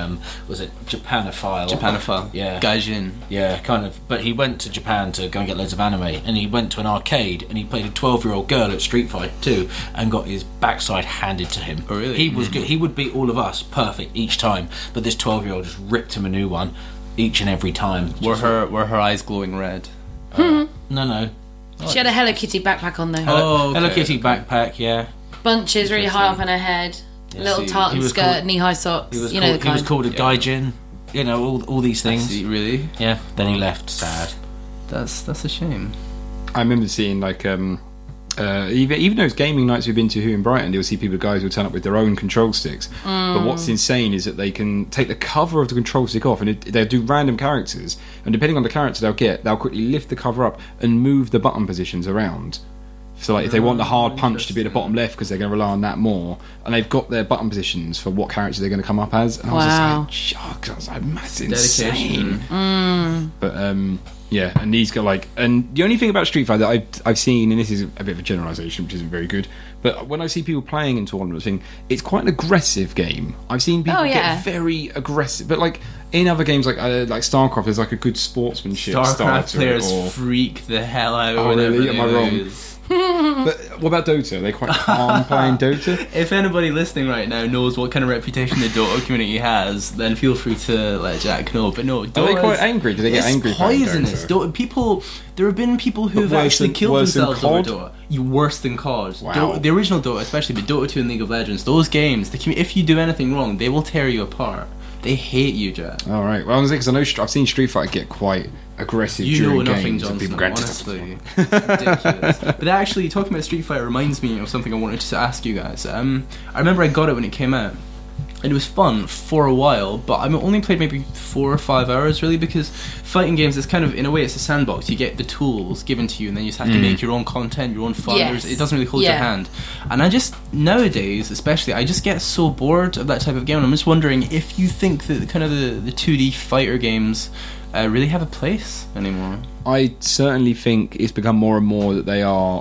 was it Japanophile? Japanophile. Yeah. Gaijin. Yeah, kind of. But he went to Japan to go and get loads of anime, and he went to an arcade and he played a 12-year-old girl at Street Fighter 2 and got his backside handed to him. Oh, really? He was good. He would beat all of us perfect each time, but this 12-year-old just ripped him a new one each and every time. Were her eyes glowing red? No. She had a Hello Kitty backpack on though. Oh, okay. Hello Kitty backpack, yeah. Bunches really high up on her head. Little tartan skirt, knee-high socks. He was you know the kind. He was called a gaijin. You know, all these things. See, really? Yeah. Then he left. Sad. That's a shame. I remember seeing like even those gaming nights we've been to here in Brighton, you'll see guys who turn up with their own control sticks. But what's insane is that they can take the cover of the control stick off and they'll do random characters, and depending on the character they'll quickly lift the cover up and move the button positions around. So like if they want the hard punch to be at the bottom left because they're going to rely on that more, and they've got their button positions for what character they're going to come up as. And I was just like, shucks, I was like, that's insane. But yeah, and these go like, and the only thing about Street Fighter that I've seen, and this is a bit of a generalisation, which isn't very good, but when I see people playing in tournaments, it's quite an aggressive game. I've seen people get very aggressive, but like in other games like StarCraft, there's like a good sportsmanship style to players it. freak the hell out. Oh really? Am I wrong? But what about Dota? Are they quite calm playing Dota? If anybody listening right now knows what kind of reputation the Dota community has, then feel free to let Jack know. But no, Dota are they quite angry? Do they get angry? Poisonous. There have been people who have actually killed themselves over Dota. Worse than COD. Wow. The original Dota, especially, but Dota 2 and League of Legends, those games, if you do anything wrong, they will tear you apart. They hate you, Jack. All right. Well, because I know I've seen Street Fighter get quite aggressive during games. Johnson, honestly. Ridiculous. But actually, talking about Street Fighter reminds me of something I wanted to ask you guys. I remember I got it when it came out, and it was fun for a while, but I only played maybe 4 or 5 hours, really, because fighting games is kind of, in a way, it's a sandbox. You get the tools given to you, and then you just have to make your own content, your own fun. Yes. It doesn't really hold your hand. And I just, nowadays, especially, I just get so bored of that type of game, and I'm just wondering if you think that kind of the 2D fighter games really have a place anymore. I certainly think it's become more and more that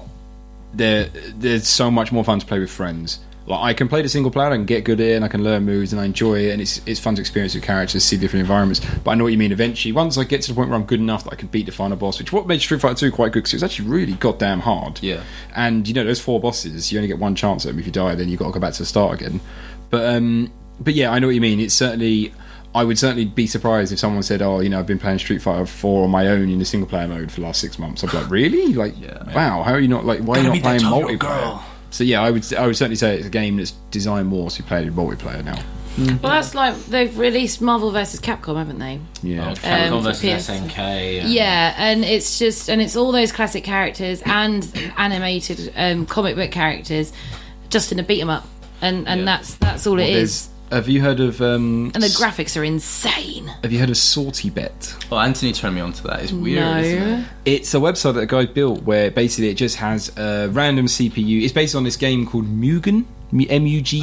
there's so much more fun to play with friends. Like I can play the single player, I can get good at it, and I can learn moves, and I enjoy it, and it's fun to experience with characters, see different environments. But I know what you mean. Eventually, once I get to the point where I'm good enough that I can beat the final boss, which what made Street Fighter 2 quite good, because it was actually really goddamn hard. Yeah. And those 4 bosses, you only get one chance at them. If you die, then you've got to go back to the start again. But yeah, I know what you mean. It's certainly. I would certainly be surprised if someone said, "Oh, I've been playing Street Fighter 4 on my own in the single player mode for the last 6 months." I'd be like, "Really? Like, wow? How are you not like? Why are you not playing multiplayer?" So yeah, I would certainly say it's a game that's designed more to be played in multiplayer now. Well, that's like they've released Marvel vs. Capcom, haven't they? Yeah, Capcom vs SNK. Yeah, and it's all those classic characters and animated comic book characters, just in a beat 'em up, and that's all it is. Have you heard of? And the graphics are insane. Have you heard of Salty Bet? Oh, Anthony turned me on to that. It's weird, isn't it? It's a website that a guy built where basically it just has a random CPU. It's based on this game called Mugen. Mugen.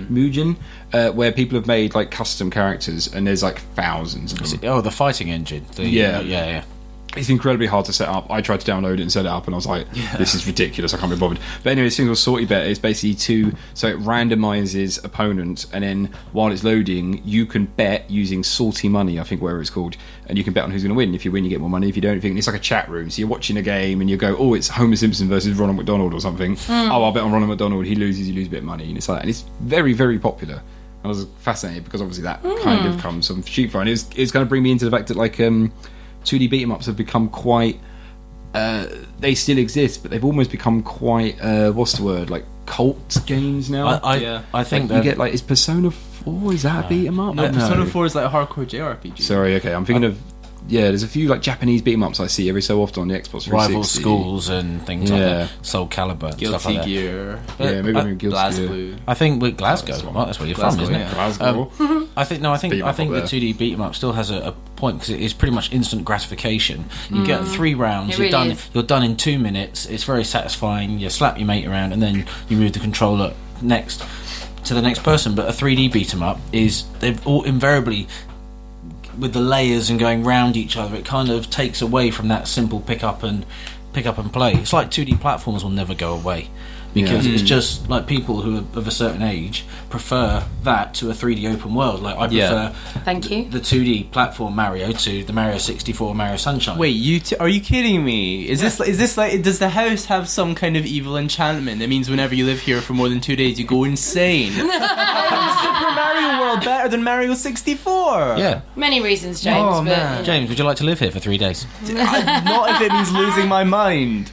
Mugen, where people have made like custom characters, and there's like thousands of them. The fighting engine. Yeah. It's incredibly hard to set up. I tried to download it and set it up, and I was like, this is ridiculous, I can't be bothered. But anyway, this thing called Sorty Bet is basically so it randomises opponents, and then while it's loading, you can bet using salty money, I think, whatever it's called, and you can bet on who's going to win. If you win, you get more money. If you don't, it's like a chat room. So you're watching a game, and you go, oh, it's Homer Simpson versus Ronald McDonald or something. Oh, I'll bet on Ronald McDonald. He loses, you lose a bit of money. And it's like that. And it's very, very popular. I was fascinated because obviously that kind of comes from Street Fighter. And it's going to bring me into the fact that, like, 2D beat-em-ups have become quite... they still exist, but they've almost become quite... what's the word? Like, cult games now? I think you get, like... Is Persona 4, is that a beat-em-up? No, Persona 4 is like a hardcore JRPG. Sorry, okay, I'm thinking of... Yeah, there's a few like Japanese beat-em-ups I see every so often on the Xbox 360. Rival Schools and things like that. Soul Calibur, stuff like that. Gear. Yeah, maybe I'm Guilty Gear. I think with Glasgow, that's where you're from, isn't it? Glasgow. I think the 2D beat 'em up still has a point because it is pretty much instant gratification. You get 3 rounds, you're done in 2 minutes. It's very satisfying. You slap your mate around and then you move the controller next to the next person. But a 3D beat 'em up is they've all invariably, with the layers and going round each other, it kind of takes away from that simple pick up and pick up and play. It's like 2D platforms will never go away. Because it's just like people who are of a certain age prefer that to a 3D open world. Like I prefer the 2D platform Mario to the Mario 64 Mario Sunshine. Wait, are you kidding me? Is this like, does the house have some kind of evil enchantment that means whenever you live here for more than 2 days you go insane? Super Mario World better than Mario 64? Yeah. Many reasons, James. Oh, but, man. James, would you like to live here for 3 days? Not if it means losing my mind.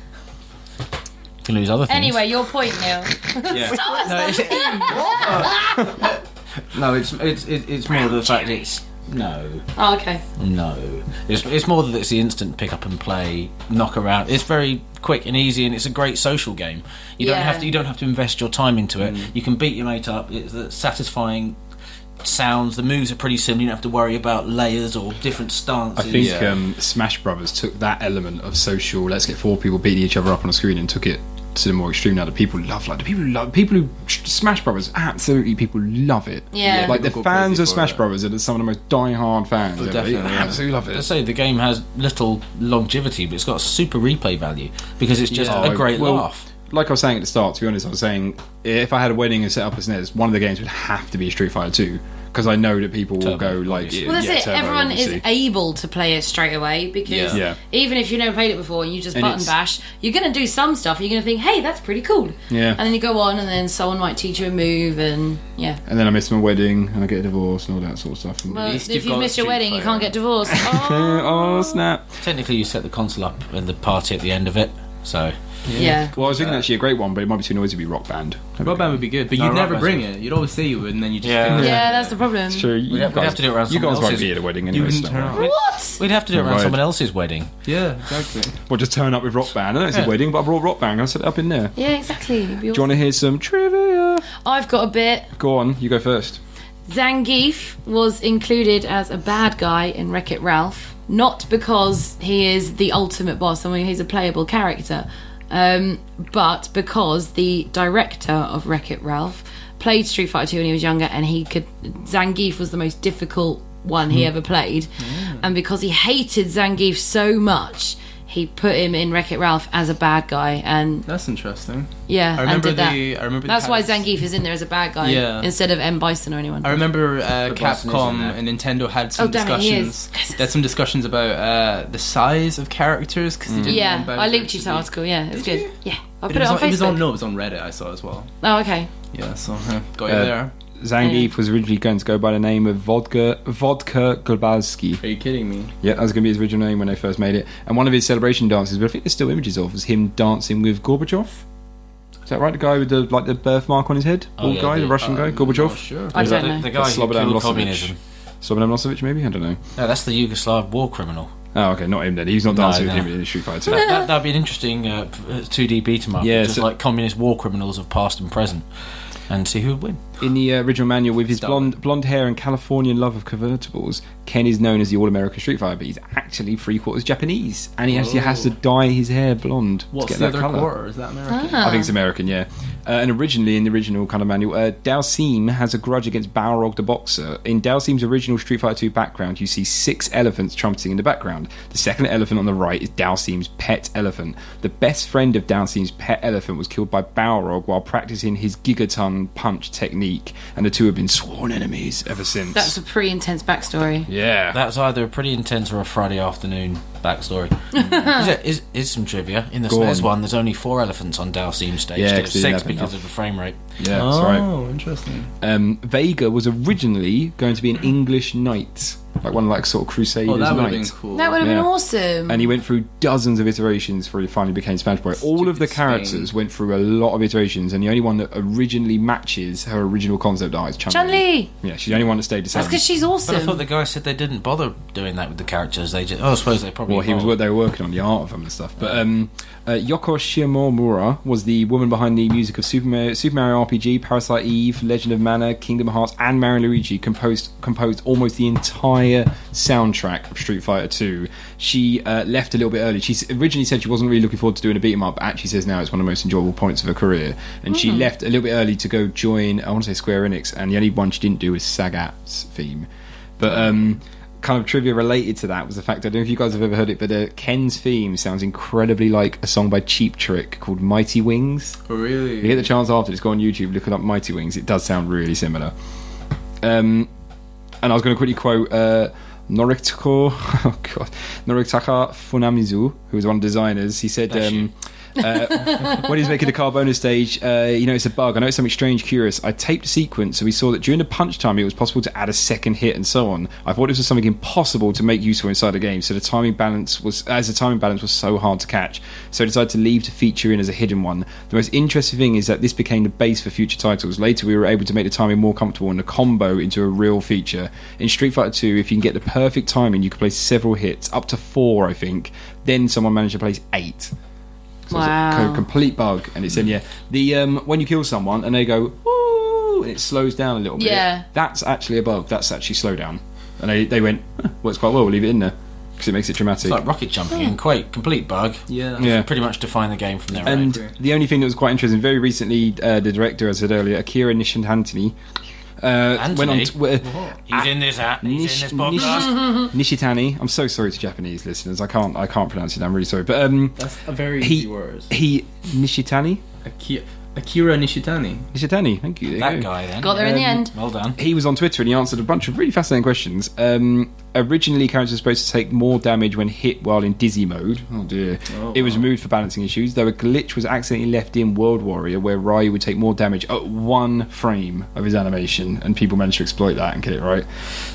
You can lose other things. Anyway, your point, Neil. No, it's more the fact it's no. Oh, okay. No, it's more that it's the instant pick up and play, knock around. It's very quick and easy, and it's a great social game. You don't have to invest your time into it. You can beat your mate up. It's the satisfying sounds. The moves are pretty similar. You don't have to worry about layers or different stances. I think Smash Brothers took that element of social, let's get 4 people beating each other up on a screen, and took it to the more extreme now that people love. People who Smash Brothers, absolutely, people love it. Yeah. Like the fans of Smash Brothers are some of the most die-hard fans. Definitely, absolutely love it. I say the game has little longevity, but it's got super replay value because it's just a great laugh. Like I was saying at the start, to be honest, I was saying if I had a wedding and set up a SNES, one of the games would have to be Street Fighter 2. Because I know that people will go like... Well, that's it. Turbo, Everyone obviously. is able to play it straight away because even if you've never played it before and you just button bash, you're going to do some stuff. You're going to think, hey, that's pretty cool. Yeah. And then you go on and then someone might teach you a move and And then I miss my wedding and I get a divorce and all that sort of stuff. Well, if you've missed your wedding, you can't get divorced. Oh, snap. Technically, you set the console up and the party at the end of it, so... Yeah. Well, I was thinking actually a great one, but it might be too noisy to be Rock Band. Rock Band would be good, but you'd never bring it. You'd always say you would, and then you just finish. Yeah, that's the problem. It's true. We'd have to do it around you someone guys won't else's... be at a wedding anyway. wouldn't turn up. What? We'd have to do it around Right. someone else's wedding. Yeah, exactly. Well, just turn up with Rock Band. I know it's a wedding, but I brought Rock Band. I set it up in there. Yeah, exactly. Do you want to hear some trivia? I've got a bit. Go on, you go first. Zangief was included as a bad guy in Wreck-It Ralph, not because he is the ultimate boss. I mean, he's a playable character. But because the director of Wreck-It Ralph played Street Fighter 2 when he was younger, and Zangief was the most difficult one he ever played, and because he hated Zangief so much, he put him in Wreck-It Ralph as a bad guy, and That's interesting. yeah, I remember and did that. I remember That's why Zangief is in there as a bad guy instead of M. Bison or anyone. I remember Bison is in Capcom there. and Nintendo had some damn it, he discussions. They had some discussions about the size of characters because Yeah, I linked you to the article. Yeah, it's good. Yeah, I put It it on was Facebook. it was on Reddit. I saw as well. Oh, okay. Yeah, so got you there. Zangief was originally going to go by the name of Vodka Globalski. Are you kidding me? Yeah, that was going to be his original name when they first made it. And one of his celebration dances, but I think there's still images of, was him dancing with Gorbachev. Is that right? The guy with the birthmark on his head? Bald guy, the Russian guy? Gorbachev? Sure. I don't know. The guy who Slobodan killed Milosevic. communism. Slobodan Milosevic, maybe? I don't know. No, that's the Yugoslav war criminal. Oh, okay, not him then. He's not dancing No. with him in Street Fighter 2. That'd be an interesting 2D beat 'em up. Yeah, just like communist war criminals of past and present, and see who would win. In the original manual, with his blonde hair and Californian love of convertibles, Ken is known as the All-American Street Fighter, but he's actually 3/4 Japanese, and he actually has to dye his hair blonde What's to get the that other colour. quarter? Is that American? I think it's American, yeah. And originally, in the original kind of manual, Dalsim has a grudge against Balrog the Boxer. In Dalsim's original Street Fighter 2 background, you see 6 elephants trumpeting in the background. The second elephant on the right is Dalsim's pet elephant. The best friend of Dalsim's pet elephant was killed by Balrog while practicing his gigaton punch technique, and the two have been sworn enemies ever since. That's a pretty intense backstory. yeah. That's either a pretty intense or a Friday afternoon backstory. is some trivia. In the Go SNES on. one, there's only 4 elephants on Dalsim's stage Yeah, instead of 'cause they 6 didn't have because enough. of the frame rate. Yeah, that's right. Oh, interesting. Vega was originally going to be an English knight, like one like sort of Crusaders Oh, that would have knight. been cool. That would have Yeah. been awesome. And he went through dozens of iterations before he finally became Smash Boy. All of the Stupid characters Spain. went through a lot of iterations, and the only one that originally matches her original concept art is Chun-Li. Chun-Li! Yeah, she's the only one that stayed the same. That's because she's But I awesome. thought the guy said they didn't bother doing that with the characters. They just, I suppose they probably. Well, he was evolved. they were working on the art of them and stuff. But Yoko Shimomura was the woman behind the music of Super Mario RPG, Parasite Eve, Legend of Mana, Kingdom Hearts, and Mario and Luigi. Composed almost the entire soundtrack of Street Fighter 2. She left a little bit early. She originally said she wasn't really looking forward to doing a beat 'em up, but actually says now it's one of the most enjoyable points of her career. And she left a little bit early to go join, I want to say Square Enix, and the only one she didn't do was Sagat's theme. But kind of trivia related to that was the fact, I don't know if you guys have ever heard it, but Ken's theme sounds incredibly like a song by Cheap Trick called Mighty Wings. Oh, really? You get the chance after, just go on YouTube, look up Mighty Wings. It does sound really similar. And I was going to quickly quote Noritaka Funamizu, who was one of the designers. He said, when he was making the car bonus stage, it's a bug. I know it's something strange, curious. I taped a sequence, so we saw that during the punch time, it was possible to add a second hit and so on. I thought this was something impossible to make useful inside the game, so the timing balance was so hard to catch. So I decided to leave the feature in as a hidden one. The most interesting thing is that this became the base for future titles. Later, we were able to make the timing more comfortable and the combo into a real feature. In Street Fighter 2, if you can get the perfect timing, you can place several hits, up to 4, I think. Then someone managed to place 8. So wow. It's a complete bug, and it's in when you kill someone and they go woo, and it slows down a little bit. Yeah, that's actually a bug. That's actually slow down, and they went works quite well. We'll leave it in there because it makes it dramatic. It's like rocket jumping in Quake, complete bug. Yeah. Pretty much define the game from there. And the only thing that was quite interesting, very recently, the director, as I said earlier, Akira Nishitani. Went on he's in this podcast. Nishitani. I'm so sorry to Japanese listeners. I can't pronounce it. I'm really sorry. But that's a very easy word. Nishitani. Akira Nishitani. Nishitani, thank you. That guy then. Got there in the end. Well done. He was on Twitter and he answered a bunch of really fascinating questions. Originally, characters were supposed to take more damage when hit while in dizzy mode. Oh dear. It was removed for balancing issues, though a glitch was accidentally left in World Warrior where Ryu would take more damage at 1 frame of his animation, and people managed to exploit that and get it right.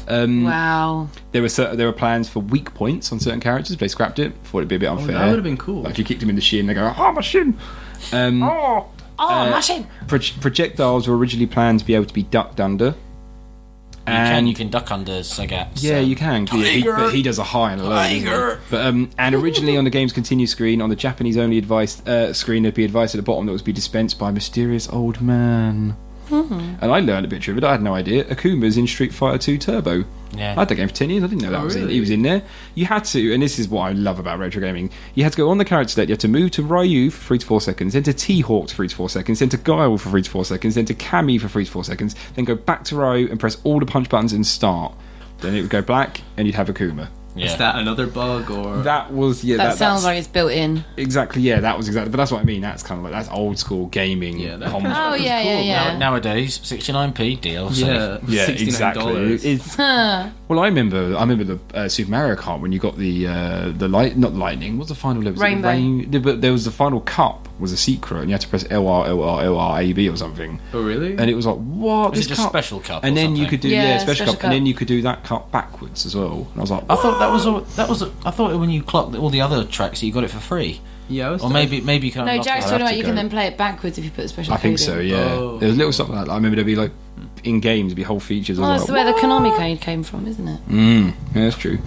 Wow. There were plans for weak points on certain characters, but they scrapped it. Thought it'd be a bit unfair. That would have been cool. Like if you kicked him in the shin, they go, "Oh, my shin!" My shin! Projectiles were originally planned to be able to be ducked under. You can duck under Sagat's. Yeah, you can. But he does a high and a low. But and originally on the game's continue screen, on the Japanese-only advice screen, there'd be advice at the bottom that was be dispensed by a mysterious old man. And I learned a bit of it. I had no idea. Akuma's in Street Fighter 2 Turbo. Yeah. I had that game for 10 years. I didn't know that he was in there. You had to, and this is what I love about retro gaming, you had to go on the character select. You had to move to Ryu for 3 to 4 seconds, then to T-Hawk for 3 to 4 seconds, then to Guile for 3 to 4 seconds, then to Cammy for 3 to 4 seconds, then go back to Ryu and press all the punch buttons and start. Then it would go black and you'd have Akuma. Yeah. Is that another bug or that was that sounds like it's built in. Exactly, that was exactly. But that's what I mean. That's kind of like that's old school gaming. Yeah. Nowadays, 69p DLC. Yeah, exactly. Well, I remember the Super Mario Kart when you got the light, not lightning. What's the final level? Rainbow. But there was the final cup was a secret, and you had to press LR A B or something. Oh, really? And it was like, what? Was it just special cup? And then something? you could do special cup, and then you could do that cup backwards as well. And I was like, I thought I thought when you clocked all the other tracks, you got it for free. Yeah, or maybe you can. No, Jack's talking about you can then play it backwards if you put a special. I think so. in. Yeah, there was little stuff like that. I remember there'd be like in games, there'd be whole features. That's where the Konami code came from, isn't it? Yeah, that's true.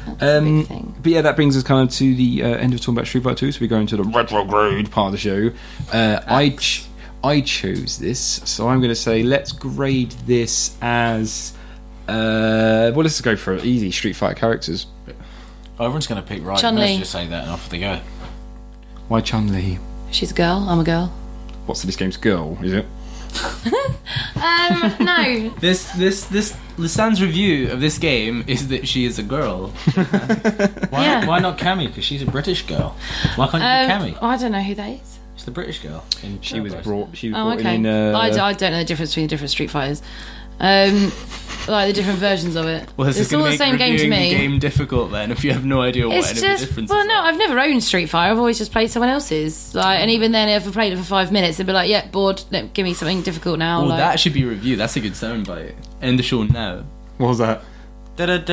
That's a big thing. But yeah, that brings us kind of to the end of talking about Street Fighter 2. So we go into the Retrograde part of the show. I chose this, so I'm going to say let's grade this as. Let's go for easy Street Fighter characters. Everyone's going to pick right. Chun-Li. Let's just say that, and off they go. Why Chun-Li? She's a girl. I'm a girl. What's this game's girl? Is it? No. Lisanne's review of this game is that she is a girl. Why not Cammy? Because she's a British girl. Why can't you be Cammy? I don't know who that is. She's the British girl. She was brought in. I don't know the difference between the different Street Fighters. Like the different versions of it. Well, it's all the same game to me. The game difficult then if you have no idea what any of the differences are. No, I've never owned Street Fighter. I've always just played someone else's. And even then, if I played it for 5 minutes, they'd be like, "Yeah, bored. Give me something difficult now." Well, that should be a review. That's a good soundbite. End the show now. What was that? I don't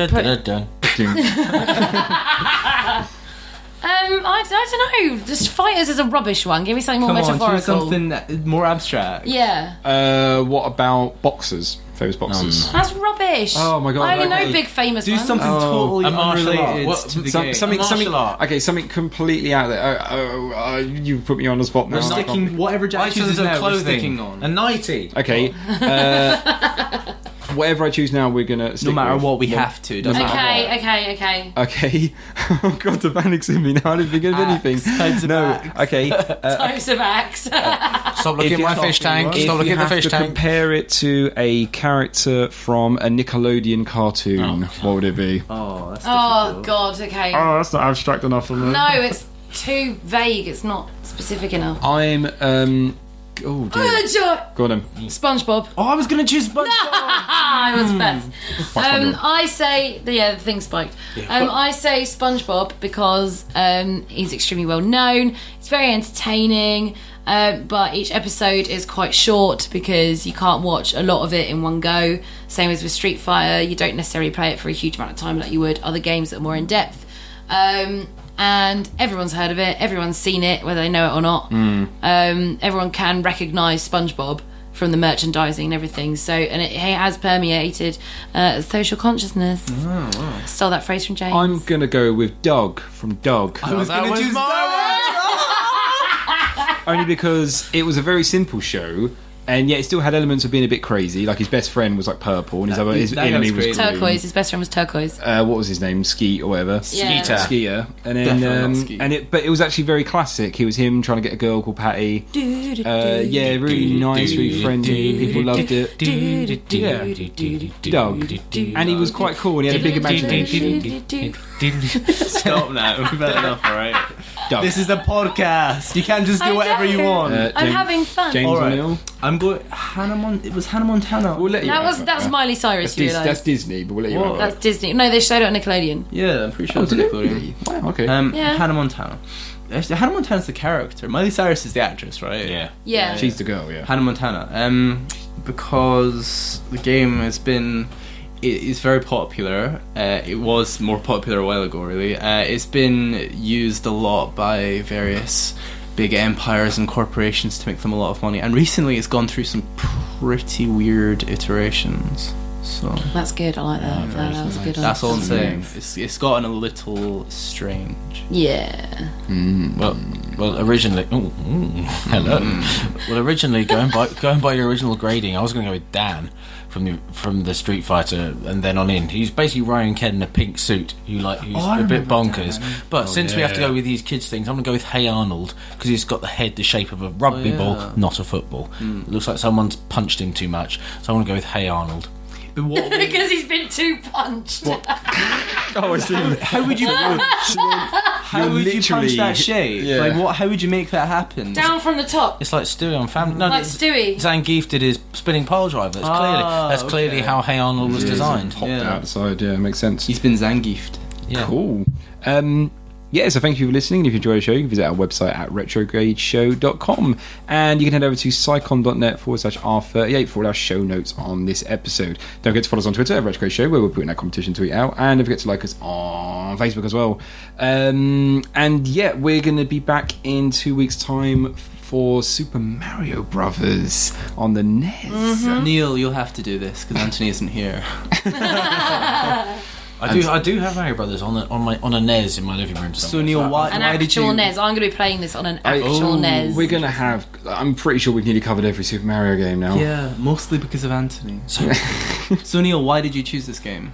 know. Just Fighters is a rubbish one. Give me something more metaphorical. Something more abstract. Yeah. What about boxers? Famous boxers. That's rubbish. Oh my god! I only know big famous ones. Do something totally unrelated to the game. Something completely out there. You put me on the spot now. Sticking whatever Jack chooses now. We're sticking on a nightie. Okay. whatever I choose now, we're gonna. No matter what, we have to. Doesn't matter. Okay. Okay. Oh god, the panic's in me now. I didn't think of anything. Okay. Types of axe. Stop looking at my fish tank. Stop looking at the fish tank. Compare it to a character from a Nickelodeon cartoon. What would it be? Oh, that's God. Okay. Oh, that's not abstract enough for me. No, it's too vague. It's not specific enough. I'm oh dear. Go on then. SpongeBob. Oh, I was going to choose SpongeBob. I was first. I say the thing spiked. I say SpongeBob because he's extremely well known. It's very entertaining. But each episode is quite short because you can't watch a lot of it in one go. Same as with Street Fighter, you don't necessarily play it for a huge amount of time like you would other games that are more in depth. And everyone's heard of it, everyone's seen it, whether they know it or not. Everyone can recognise SpongeBob from the merchandising and everything. So, and it has permeated social consciousness. Stole that phrase from James. I'm gonna go with Doug from Doug. I was going to choose Doug. Only because it was a very simple show, and yet it still had elements of being a bit crazy. Like his best friend was like purple, and his enemy was green. Turquoise. His best friend was turquoise. What was his name? Skeet or whatever. Skeeter. And then but it was actually very classic. He was him trying to get a girl called Patty. Really nice, really friendly. People loved it. Doug. And he was quite cool, and he had a big imagination. Stop now. We've had enough, alright? Doug. This is a podcast. You can't just do whatever you want. I'm having fun. James O'Neill. I'm going. It was Hannah Montana. We'll let you That's Miley Cyrus. That's Disney, but we'll let you know. That's Disney. No, they showed it on Nickelodeon. Yeah, I'm pretty sure it's Nickelodeon. Wow, okay. Hannah Montana. Hannah Montana's the character. Miley Cyrus is the actress, right? Yeah. She's the girl. Yeah. Hannah Montana. Because the game has been. It's very popular. It was more popular a while ago, really. It's been used a lot by various big empires and corporations to make them a lot of money. And recently it's gone through some pretty weird iterations. So that's good. I like that. That was a good one. That's all I'm saying. It's gotten a little strange. Yeah. Well, originally. Hello. Well, originally going by your original grading, I was going to go with Dan from the Street Fighter, and then on in. He's basically Ryan Ken in a pink suit, who's a bit bonkers. But since we have to go with these kids things, I'm going to go with Hey Arnold because he's got the head the shape of a rugby ball, not a football. It looks like someone's punched him too much, so I want to go with Hey Arnold. Because he's been too punched. I see. How would you punch that shape? Yeah. Like how would you make that happen? Down from the top. It's like Stewie on Family. No, like Stewie. Zangief did his spinning pile driver. That's clearly how Hey Arnold was designed. Hopped outside. Yeah, makes sense. He's been Zangiefed. Yeah. Cool. So thank you for listening. If you enjoy the show, you can visit our website at retrogradeshow.com, and you can head over to psycon.net/R38 for all our show notes on this episode. Don't forget to follow us on Twitter at Retrograde Show, where we're putting that competition tweet out, and don't forget to like us on Facebook as well. We're going to be back in 2 weeks' time for Super Mario Brothers on the NES. Neil, you'll have to do this because Anthony isn't here. I do have Mario Brothers on a NES in my living room. So Neil, why did you? NES. I'm going to be playing this on an actual NES. We're going to have. I'm pretty sure we've nearly covered every Super Mario game now. Yeah, mostly because of Anthony. So Neil, why did you choose this game?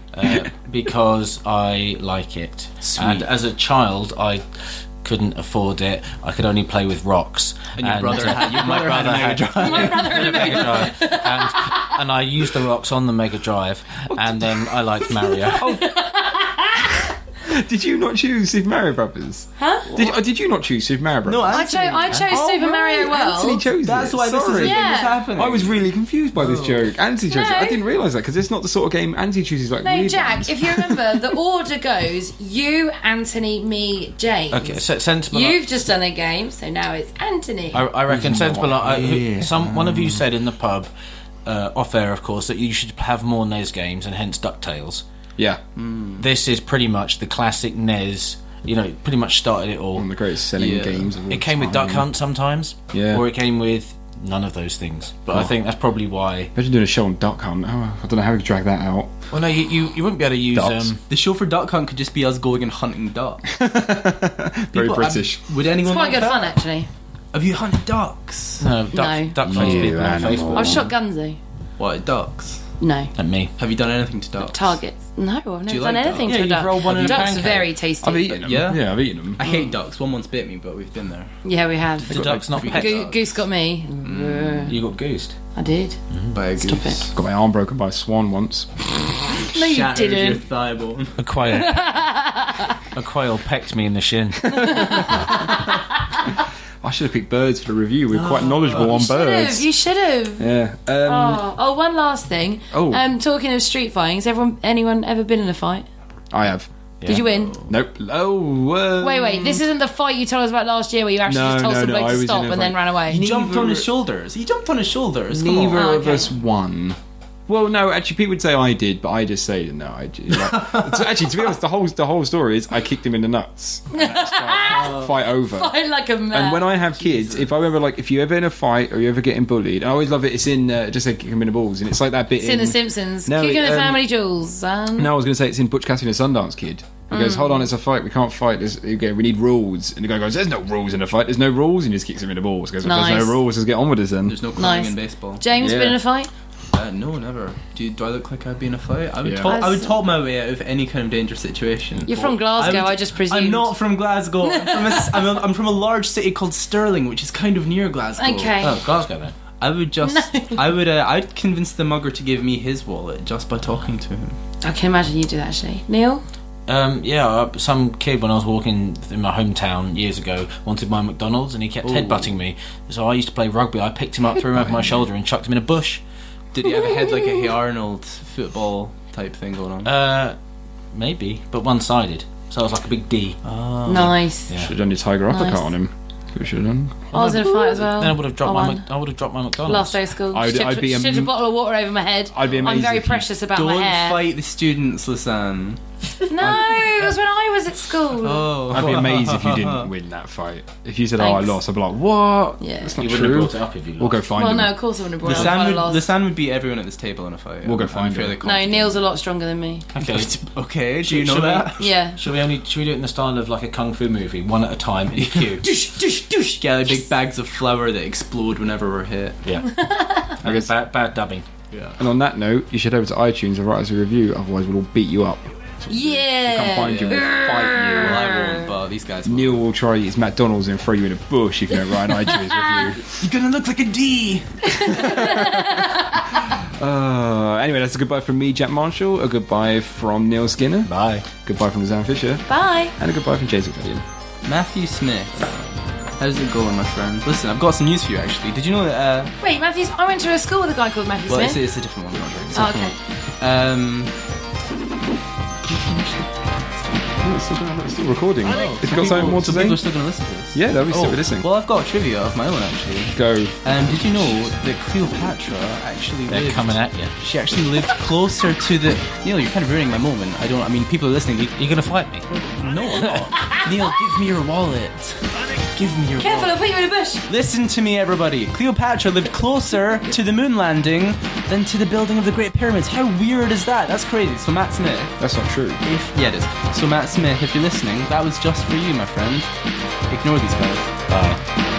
Because I like it. Sweet. And as a child, I couldn't afford it. I could only play with rocks. And your brother had a Mega Drive. My brother had a Mega Drive. And I used the rocks on the Mega Drive, and then I liked Mario. Did you not choose Super Mario Brothers? Huh? Did you not choose Super Mario Brothers? No, I chose Super Mario World. Anthony chose That's it. why this is happening. I was really confused by this joke. Anthony chose it. I didn't realise that because it's not the sort of game Anthony chooses. Like no, Jack. If you remember, the order goes you, Anthony, me, James. Okay, sensible. You've just done a game, so now it's Anthony. I reckon sensible. One of you said in the pub, off air, of course, that you should have more NES games and hence DuckTales. Yeah. This is pretty much the classic NES. Pretty much started it all. One of the greatest selling games of all It came time. with Duck Hunt sometimes. Yeah. Or it came with none of those things. But I think that's probably why. Imagine doing a show on Duck Hunt. Oh, I don't know how we could drag that out. Well, no, you wouldn't be able to use... the show for Duck Hunt could just be us going and hunting ducks. Very British. Would anyone It's quite good that? fun, actually. Have you hunted ducks? No, duck face people on Facebook. I've shot Gunsy. What, ducks? No. And me. Have you done anything to ducks? Targets. No, I've never done like anything ducks? to Yeah, a duck. you've rolled one in a Duck's pancake. very tasty. I've eaten them. Yeah? Yeah, I've eaten them. I hate ducks. One once bit me, but we've been there. Yeah, we have. The duck's not pet. Goose got me. You got goosed. I did. By a Stop goose. it. Got my arm broken by a swan once. No, you Shattered your didn't. thigh bone. A quail pecked me in the shin. I should have picked birds for the review. We're quite knowledgeable on birds. You should have. Yeah. One last thing. Oh. Talking of street fighting, has anyone ever been in a fight? I have. Did you win? Nope. Oh. Wait. This isn't the fight you told us about last year where you actually just told somebody I to was stop in a and then fight. ran away. He jumped on his shoulders. Come Neither on. of us won. Well, no, actually, people would say I did, but I just say no. I did. So actually, to be honest, the whole story is I kicked him in the nuts. And that's fight over. Fight like a man. And when I have kids, if I remember, like, if you're ever in a fight or you're ever getting bullied, I always love it. It's in just like kick him in the balls, and it's like that bit. It's in The Simpsons. No, Kicking the it, family jewels. No, I was going to say it's in Butch Cassidy and the Sundance Kid. He goes, hold on, it's a fight. We can't fight. We need rules. And the guy goes, there's no rules in a fight. There's no rules. And he just kicks him in the balls. He goes, well, there's no rules. Let's get on with this then. There's no crying Nice. in baseball. James, Yeah. been in a fight? No, never. Do I look like I'd be in a fight? I would Yeah. talk. I would talk my way out of any kind of dangerous situation. You're from Glasgow, I just presumed. I'm not from Glasgow. I'm from a large city called Stirling, which is kind of near Glasgow. Okay. Oh, Glasgow then. I would just. I'd convince the mugger to give me his wallet just by talking to him. I can imagine you do that, actually. Neil? Some kid when I was walking in my hometown years ago wanted my McDonald's and he kept headbutting me. So I used to play rugby. I picked him up, threw him over my shoulder, and chucked him in a bush. Did he have a head like a Hey Arnold football type thing going on? Maybe, but one-sided. So I was like a big D. Nice. Yeah. Should have done your tiger uppercut Nice. on him. We should have done. I was in a fight as well. Then I would have dropped won. I would have dropped my McDonald's. Last day of school. I'd be Shipped a bottle of water over my head. I'd be amazed I'm very if you precious about Don't my hair. fight the students, Lisanne. No, it was when I was at school. Oh, I'd be amazed if you didn't win that fight. If you said, "Oh, I Thanks. lost," I'd be like, "What? Yeah. That's not You wouldn't have true." brought it up if you lost. We'll go find Well, him. no, of course I wouldn't have brought it up if I lost. Lisanne would beat everyone at this table in a fight. We'll go I'm find fairly him. No, confident. Neil's a lot stronger than me. Okay. Okay, do you know Shall we- that? Yeah. Should we do it in the style of like a kung fu movie, one at a time in a queue? Douche. Gather big bags of flour that explode whenever we're hit. Yeah. I guess. Bad dubbing. Yeah. And on that note, you should head over to iTunes and write us a review. Otherwise, we'll all beat you up. Yeah. We'll come find you and we'll fight Well, I won't, but these guys will. you. Neil will try his McDonald's and throw you in a bush if you don't write an iTunes review. You're gonna look like a D! Anyway, that's a goodbye from me, Jack Marshall. A goodbye from Neil Skinner. Bye. Goodbye from Lisanne Fisher. Bye. And a goodbye from Jason Fadian. Matthew Smith. How's it going, my friend? Listen, I've got some news for you, actually. Did you know that, Wait, Matthews, I went to a school with a guy called Matthew well, Smith. it's a different one, Roger. It's a Oh, different okay. one. It's still recording. If you've got something more to People say, are still going to listen to this. yeah, they'll be still listening. Well, I've got a trivia of my own, actually. Go. Did you know that Cleopatra actually They're lived... coming at you. She actually lived closer to the... Neil, you're kind of ruining my moment. I mean, people are listening. You're gonna fight me? No, I'm not. Neil, give me your wallet. Give me your Careful, wallet. I'll put you in a bush. Listen to me, everybody. Cleopatra lived closer to the moon landing than to the building of the Great Pyramids. How weird is that? That's crazy. So Matt Smith, That's not true. yeah, it is. So Matt Smith, if you're listening, that was just for you, my friend. Ignore these guys. Bye.